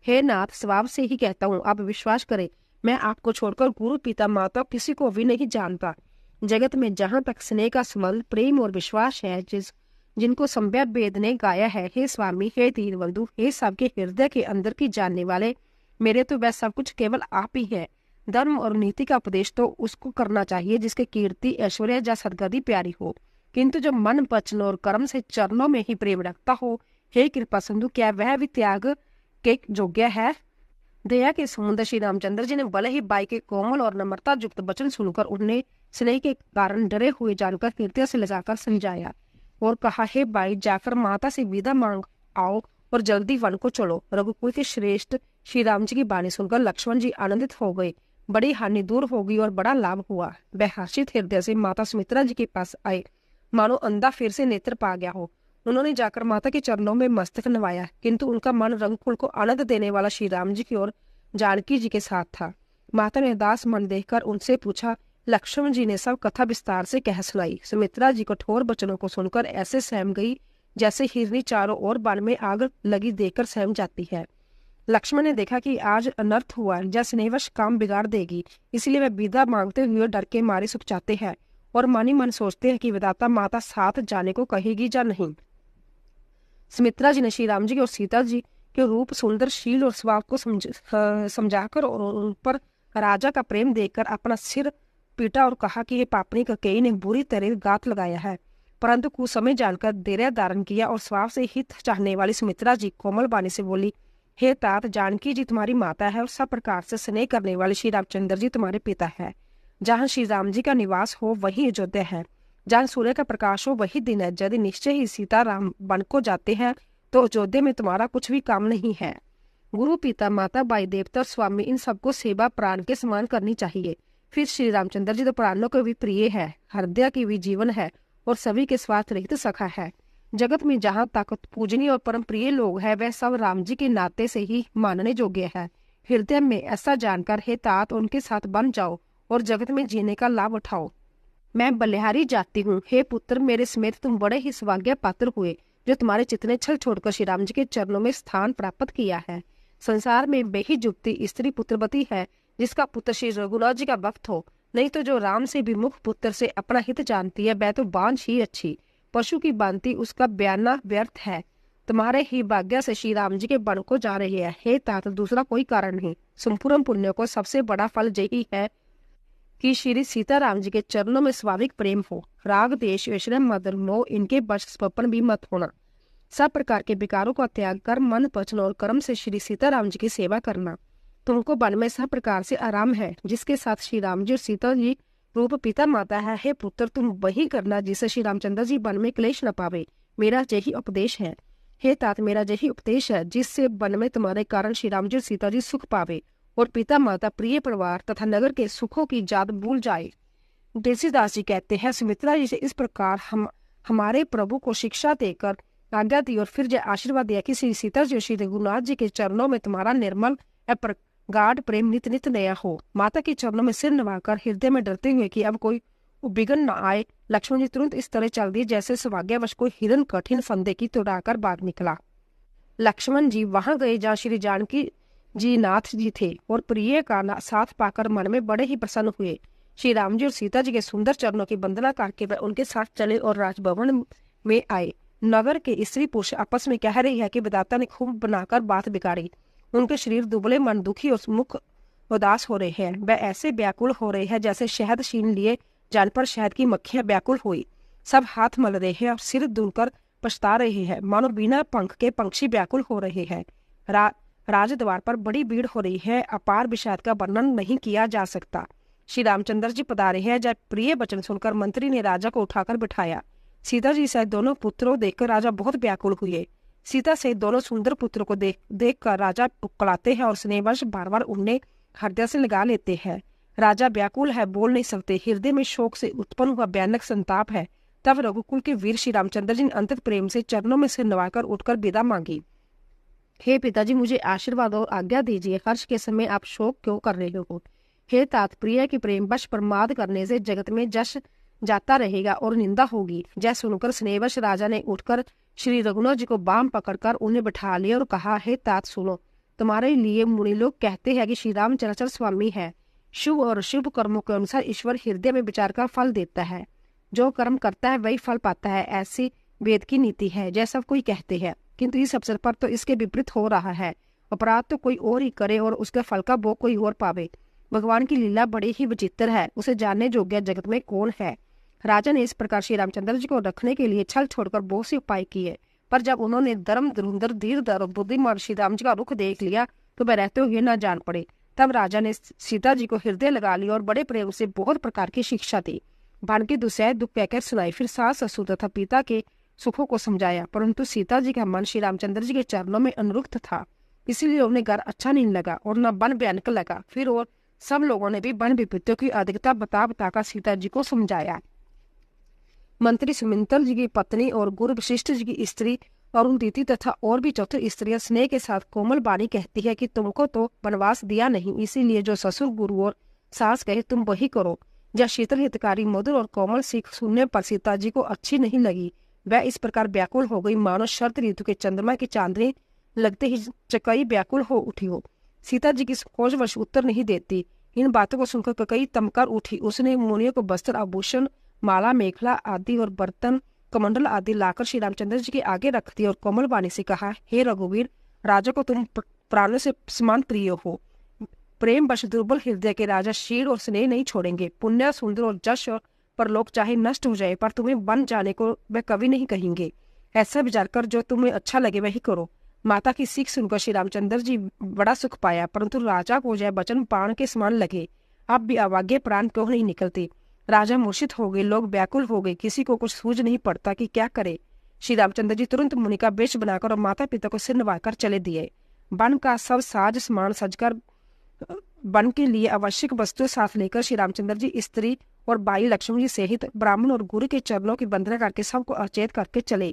हे नाथ, स्वभाव से ही कहता हूँ, आप विश्वास करें, मैं आपको छोड़कर गुरु पिता माता किसी को भी नहीं जानता। जगत में जहाँ तक स्नेह का संबंध, प्रेम और विश्वास है, जिनको सम्यक वेद ने गाया है, हे स्वामी, हे दीनबंधु, हे सबके हृदय के अंदर की जानने वाले, मेरे तो वह सब कुछ केवल आप ही है। धर्म और नीति का उपदेश तो उसको करना चाहिए जिसके कीर्ति, ऐश्वर्य या सदगति प्यारी हो, किंतु जो मन, वचन और कर्म से चरणों में ही प्रेम रखता हो, हे कृपा सिंधु, क्या वह भी त्याग के योग्य है? दया के समुद्र श्री रामचंद्र जी ने भले ही बाई के कोमल और नम्रता युक्त वचन सुनकर उन्हें स्नेह के कारण डरे हुए जानकर हृदय से लजाकर समझाया और कहा, हे बाई, जाकर माता से विदा मांग आओ और जल्दी वन को चलो। रघुकुल के श्रेष्ठ श्री राम जी की वाणी सुनकर लक्ष्मण जी आनंदित हो गए। बड़ी हानि दूर हो गई और बड़ा लाभ हुआ। वह हर्षित हृदय से माता सुमित्रा जी के पास आए। मानो अंधा फिर से नेत्र पा गया हो। उन्होंने जाकर माता के चरणों में मस्तक नवाया, किंतु उनका मन रंगफूल को आनंद देने वाला श्री राम जी की ओर जानकी जी के साथ था। माता ने उदास मन देखकर उनसे पूछा। लक्ष्मण जी ने सब कथा विस्तार से कह सुनाई। सुमित्रा जी कठोर वचनों को सुनकर ऐसे सहम गई जैसे हिरनी चारों ओर वन में आग लगी देखकर सहम जाती है। लक्ष्मण ने देखा कि आज अनर्थ हुआ या स्नेहवश काम बिगाड़ देगी, इसलिए वे विदा मांगते हुए डर के मारे सुखचाते हैं और मन ही मन सोचते हैं कि विधाता माता साथ जाने को कहेगी या नहीं। सुमित्रा जी ने श्री राम जी और सीता जी के रूप, सुंदर, शील और स्वभाव को समझाकर और उन पर राजा का प्रेम देखकर अपना सिर पीटा और कहा कि ये पापनी कैकेयी ने बुरी तरह घात लगाया है। परंतु कुछ समय जानकर धैर्य धारण किया और स्वभाव से हित चाहने वाली सुमित्रा जी कोमल वाणी से बोली, हे तात, जानकी जी तुम्हारी माता है और सब प्रकार से स्नेह करने वाले श्री रामचंद्र जी तुम्हारे पिता है। जहाँ श्री राम जी का निवास हो वही अयोध्या है, जहाँ सूर्य का प्रकाश हो वही दिन है। यदि निश्चय ही सीता राम वन को जाते हैं तो अयोध्या में तुम्हारा कुछ भी काम नहीं है। गुरु, पिता, माता, भाई, देवता और स्वामी, इन सबको सेवा प्राण के समान करनी चाहिए। फिर श्री रामचंद्र जी तो प्राणों के भी प्रिय है, हृदय की भी जीवन है और सभी के स्वार्थ रहित सखा है। जगत में जहाँ तक पूजनीय और परम प्रिय लोग हैं वह सब राम जी के नाते से ही मानने योग्य है। हृदय में ऐसा जानकर हे तात, उनके साथ बन जाओ और जगत में जीने का लाभ उठाओ। मैं बलिहारी जाती हूँ। हे पुत्र, मेरे समेत तुम बड़े ही सौभाग्य पात्र हुए जो तुम्हारे चितने छल छोड़कर श्री राम जी के चरणों में स्थान प्राप्त किया है। संसार में वही जुगती स्त्री पुत्रवती है जिसका पुत्र श्री रघुनाथ जी का भक्त हो, नहीं तो जो राम से विमुख पुत्र से अपना हित जानती है वह तो बांझ ही अच्छी, पशु की भांति उसका बयाना व्यर्थ है। तुम्हारे ही भाग्य से श्री राम जी के वन को जा रहे हैं। हे तात, दूसरा कोई कारण नहीं। संपूर्ण पुण्य को सबसे बड़ा फल यही है कि श्री सीताराम जी के चरणों में स्वाभाविक प्रेम हो। राग, देश, ऐश्वर्य, मद, मोह, इनके वश स्वप्न भी मत होना। सब प्रकार के विकारों का त्याग कर मन, वचन और कर्म से श्री सीताराम जी की सेवा करना। तुमको वन में सब प्रकार से आराम है, जिसके साथ श्री राम जी और सीता जी रूप पिता माता है। हे पुत्र, तुम वही करना जिससे श्री रामचंद्र जी वन में क्लेश न पावे। मेरा यही उपदेश है। हे तात, मेरा यही उपदेश है जिससे वन में तुम्हारे कारण श्री राम जी और सीता जी सुख पावे और पिता माता, प्रिय परिवार तथा नगर के सुखों की याद भूल जाए। तुलसीदास जी कहते हैं, सुमित्रा जी से इस प्रकार हमारे प्रभु को शिक्षा देकर आज्ञा दी और फिर यह आशीर्वाद दिया कि श्री सीता जी और श्री रघुनाथ जी के चरणों में तुम्हारा निर्मल गाढ़ प्रेम नित नित नया हो। माता के चरणों में सिर नवाकर हृदय में डरते हुए कि अब कोई विघ्न न आए, लक्ष्मण जी तुरंत इस तरह चल दिए जैसे सौभाग्यवश कोई हिरन कठिन फंदे की तोड़ाकर बाहर निकला। लक्ष्मण जी वहां गए जहाँ श्री जानकी जी नाथ जी थे और प्रिय का साथ पाकर मन में बड़े ही प्रसन्न हुए। श्री राम जी और सीता जी के सुंदर चरणों की वंदना करके वह उनके साथ चले और राजभवन में आए। नगर के स्त्री पुरुष आपस में कह रही है कि विधाता ने खूब बनाकर बात बिगाड़ी। उनके शरीर दुबले, मन दुखी और मुख उदास हो रहे हैं। वह ऐसे व्याकुल हो रहे हैं जैसे शहद छीन लिए जान पर शहद की मक्खियां व्याकुल हुई। सब हाथ मल रहे हैं और सिर धुलकर पछता रहे हैं, मानो बिना पंख के पंछी व्याकुल हो रहे हैं। राजद्वार पर बड़ी भीड़ हो रही है, अपार विषाद का वर्णन नहीं किया जा सकता। श्री रामचंद्र जी पधारे हैं। जब प्रिय वचन सुनकर मंत्री ने राजा को उठाकर बिठाया। सीता जी सहित दोनों पुत्रों देखकर राजा बहुत व्याकुल हुए। सीता सहित दोनों सुंदर पुत्रों को देख कर राजा उकलाते हैं और स्नेहवश बार बार उन्हें हृदय से लगा लेते हैं। राजा व्याकुल है, बोल नहीं सकते, हृदय में शोक से उत्पन्न हुआ भयानक संताप है। तब रघुकुल के वीर श्री रामचंद्र जी ने अंतत प्रेम से चरणों में सिर नवाकर उठकर विदा मांगी। हे पिताजी, मुझे आशीर्वाद और आज्ञा दीजिए। हर्ष के समय आप शोक क्यों कर रहे हो? हे तात, प्रिय के प्रेम वश प्रमाद करने से जगत में जश जाता रहेगा और निंदा होगी। जय सुनकर स्नेहवश राजा ने उठकर श्री रघुनाथ जी को बाम पकड़कर उन्हें बैठा लिया और कहा, हे तात सुनो, तुम्हारे लिए मुनि लोग कहते हैं कि श्री राम चराचर स्वामी है। शुभ और अशुभ कर्मों के अनुसार ईश्वर हृदय में विचार कर फल देता है। जो कर्म करता है वही फल पाता है, ऐसी वेद की नीति है। जैसा कोई कहते हैं, किंतु इस अवसर पर तो इसके विपरीत हो रहा है। अपराध तो कोई और ही करे और उसके फल का भोग कोई और पावे। भगवान की लीला बड़ी ही विचित्र है, उसे जानने योग्य जगत में कौन है। राजा ने इस प्रकार श्री रामचंद्र जी को रखने के लिए छल छोड़कर बहुत से उपाय किए, पर जब उन्होंने धर्म धुरंधर धीरधर और बुद्धिमान श्री राम जी का रुख देख लिया तो वह रहते हुए न जान पड़े। तब राजा ने सीता जी को हृदय लगा लिया और बड़े प्रेम से बहुत प्रकार की शिक्षा दी। भान के दुसह दुख कहकर सुनाई। फिर सास, ससुर तथा पिता के सुखों को समझाया, परंतु सीता जी का मन श्री रामचंद्र जी के चरणों में अनुरुक्त था, इसीलिए उन्हें घर अच्छा नहीं लगा और न वन भयानक लगा। फिर और सब लोगों ने भी वन विपत्तियों की अधिकता बता बताकर सीता जी को समझाया। मंत्री सुमिंदर जी की पत्नी और गुरु वशिष्ठ जी की स्त्री अरुंधति तथा और भी 4 स्त्रियां स्नेह के साथ कोमल बानी कहती है कि तुमको तो वनवास दिया नहीं, इसीलिए जो ससुर गुरु और सास कहे तुम वही करो। जब शीतल हितकारी मधुर और कोमल सीख सुनने पर सीता जी को अच्छी नहीं लगी। वह इस प्रकार व्याकुल हो गई मानो शरद ऋतु के चंद्रमा की चांदनी लगते ही ककई व्याकुल हो उठी हो। सीता जी की खोजवश उत्तर नहीं देती। इन बातों को सुनकर ककई तमकर उठी। उसने मुनियों को वस्त्र आभूषण माला मेखला आदि और बर्तन कमंडल आदि लाकर श्री रामचंद्र जी के आगे रख दी और कोमल वाणी से कहा, हे रघुवीर, राजा को तुम प्राणों से समान प्रिय हो। प्रेम वश दुर्बल हृदय के राजा शील और स्नेह नहीं छोड़ेंगे। पुण्य सुंदर और जश और परलोक चाहे नष्ट हो जाए पर तुम्हें बन जाने को वे कभी नहीं कहेंगे। ऐसा विचार कर जो तुम्हें अच्छा लगे वही करो। माता की सीख सुनकर श्री रामचंद्र जी बड़ा सुख पाया, परंतु राजा को यह वचन बाण के समान लगे। अब भी अवाग्य प्राण क्यों नहीं निकलती। राजा मूर्छित हो गए, लोग व्याकुल हो गए, किसी को कुछ सूझ नहीं पड़ता कि क्या करे। श्री रामचंद्र जी तुरंत मुनि का वेश बनाकर और माता पिता को सिर नवाकर चले दिए। वन का सब साज समान सजकर वन के लिए आवश्यक वस्तुएं साथ लेकर श्री रामचंद्र जी स्त्री और बाई लक्ष्मण जी सहित ब्राह्मण और गुरु के चरणों की वंदना करके सबको अचेत करके चले।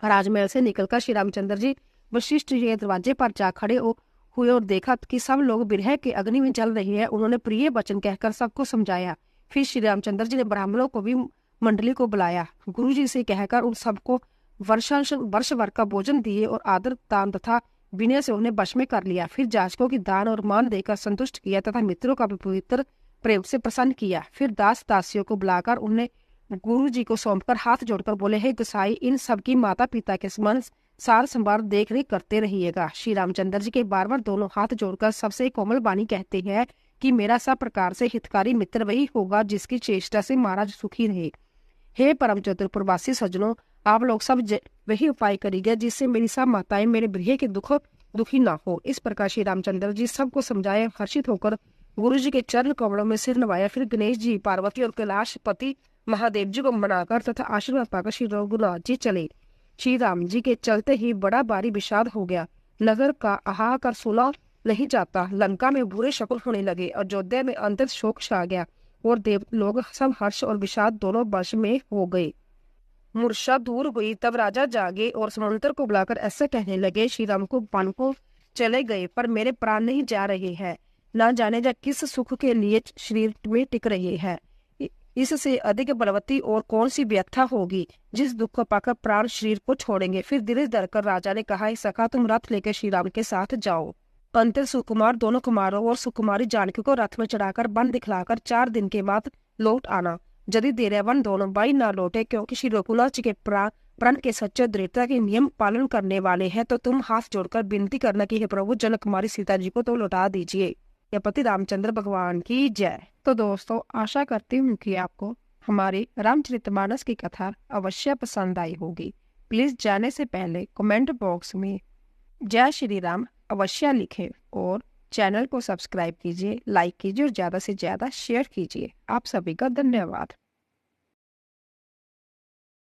राजमहल से निकलकर श्री रामचंद्र जी वशिष्ठ जी के दरवाजे पर जा खड़े हुए और देखा कि सब लोग विरह के अग्नि में जल रहे हैं। उन्होंने प्रिय वचन कहकर सबको समझाया। फिर श्री रामचंद्र जी ने ब्राह्मणों को भी मंडली को बुलाया। गुरु जी से कहकर उन सबको वर्ष भर का भोजन दिए और आदर दान तथा विनय से उन्हें वश में कर लिया। फिर जाचकों की दान और मान देकर संतुष्ट किया तथा मित्रों का भी पवित्र प्रेम से प्रसन्न किया। फिर दास दासियों को बुलाकर उन्हें गुरु जी को सौंपकर हाथ जोड़कर बोले, हे गोसाई, इन सबकी माता पिता के समान सार संभार देख रेख करते रहिएगा। श्री रामचंद्र जी के बार बार दोनों हाथ जोड़कर सबसे कोमल बानी कहते हैं कि मेरा सब प्रकार से हितकारी मित्र वही होगा जिसकी चेष्टा से महाराज सुखी रहे। हे परम चतुर प्रवासी सज्जनों, आप लोग सब वही उपाय करिएगा जिससे मेरी सब माताएं मेरे गृह के दुखी ना हो। इस प्रकार श्री रामचंद्र जी सबको समझाए हर्षित होकर गुरु जी के चरण कमलों में सिर नवाया। फिर गणेश जी, पार्वती और कैलाश पति महादेव जी को मनाकर तथा आशीर्वाद पाकर श्री रघुनाथ जी चले। श्री राम जी के चलते ही बड़ा भारी विषाद हो गया। नगर का हाहाकार सुना नहीं जाता। लंका में बुरे शकुन होने लगे। अयोध्या में अंतर शोक छा गया और देव लोग सब हर्ष और विषाद दोनों वश में हो गए। मूर्छा दूर हुई तब राजा जागे और समुद्र को बुलाकर ऐसे कहने लगे, श्री राम को वन को चले गए पर मेरे प्राण नहीं जा रहे हैं। ना जाने जा किस सुख के लिए शरीर में टिक रहे हैं। इससे अधिक बलवती और कौन सी व्यथा होगी जिस दुख को पाकर प्राण शरीर को छोड़ेंगे। फिर धीरे धीरे कर राजा ने कहा, सखा तुम रथ लेकर श्री राम के साथ जाओ। अंतर सुकुमार दोनों कुमारों और सुकुमारी जानकी को रथ में चढ़ाकर वन दिखलाकर 4 दिन के बाद लौट आना। यदि देरवन दोनों भाई ना लौटे क्योंकि श्री रघुनाथ जी के प्रण के सच्चे दृढ़ता के नियम पालन करने वाले हैं, तो तुम हाथ जोड़कर विनती करना कि हे प्रभु, जनक कुमारी सीता जी को तो लौटा दीजिए। या पति रामचंद्र भगवान की जय। तो दोस्तों, आशा करती हूँ कि आपको हमारी रामचरितमानस की कथा अवश्य पसंद आई होगी। प्लीज जाने से पहले कमेंट बॉक्स में जय श्री राम अवश्य लिखें और चैनल को सब्सक्राइब कीजिए, लाइक कीजिए और ज्यादा से ज्यादा शेयर कीजिए। आप सभी का धन्यवाद।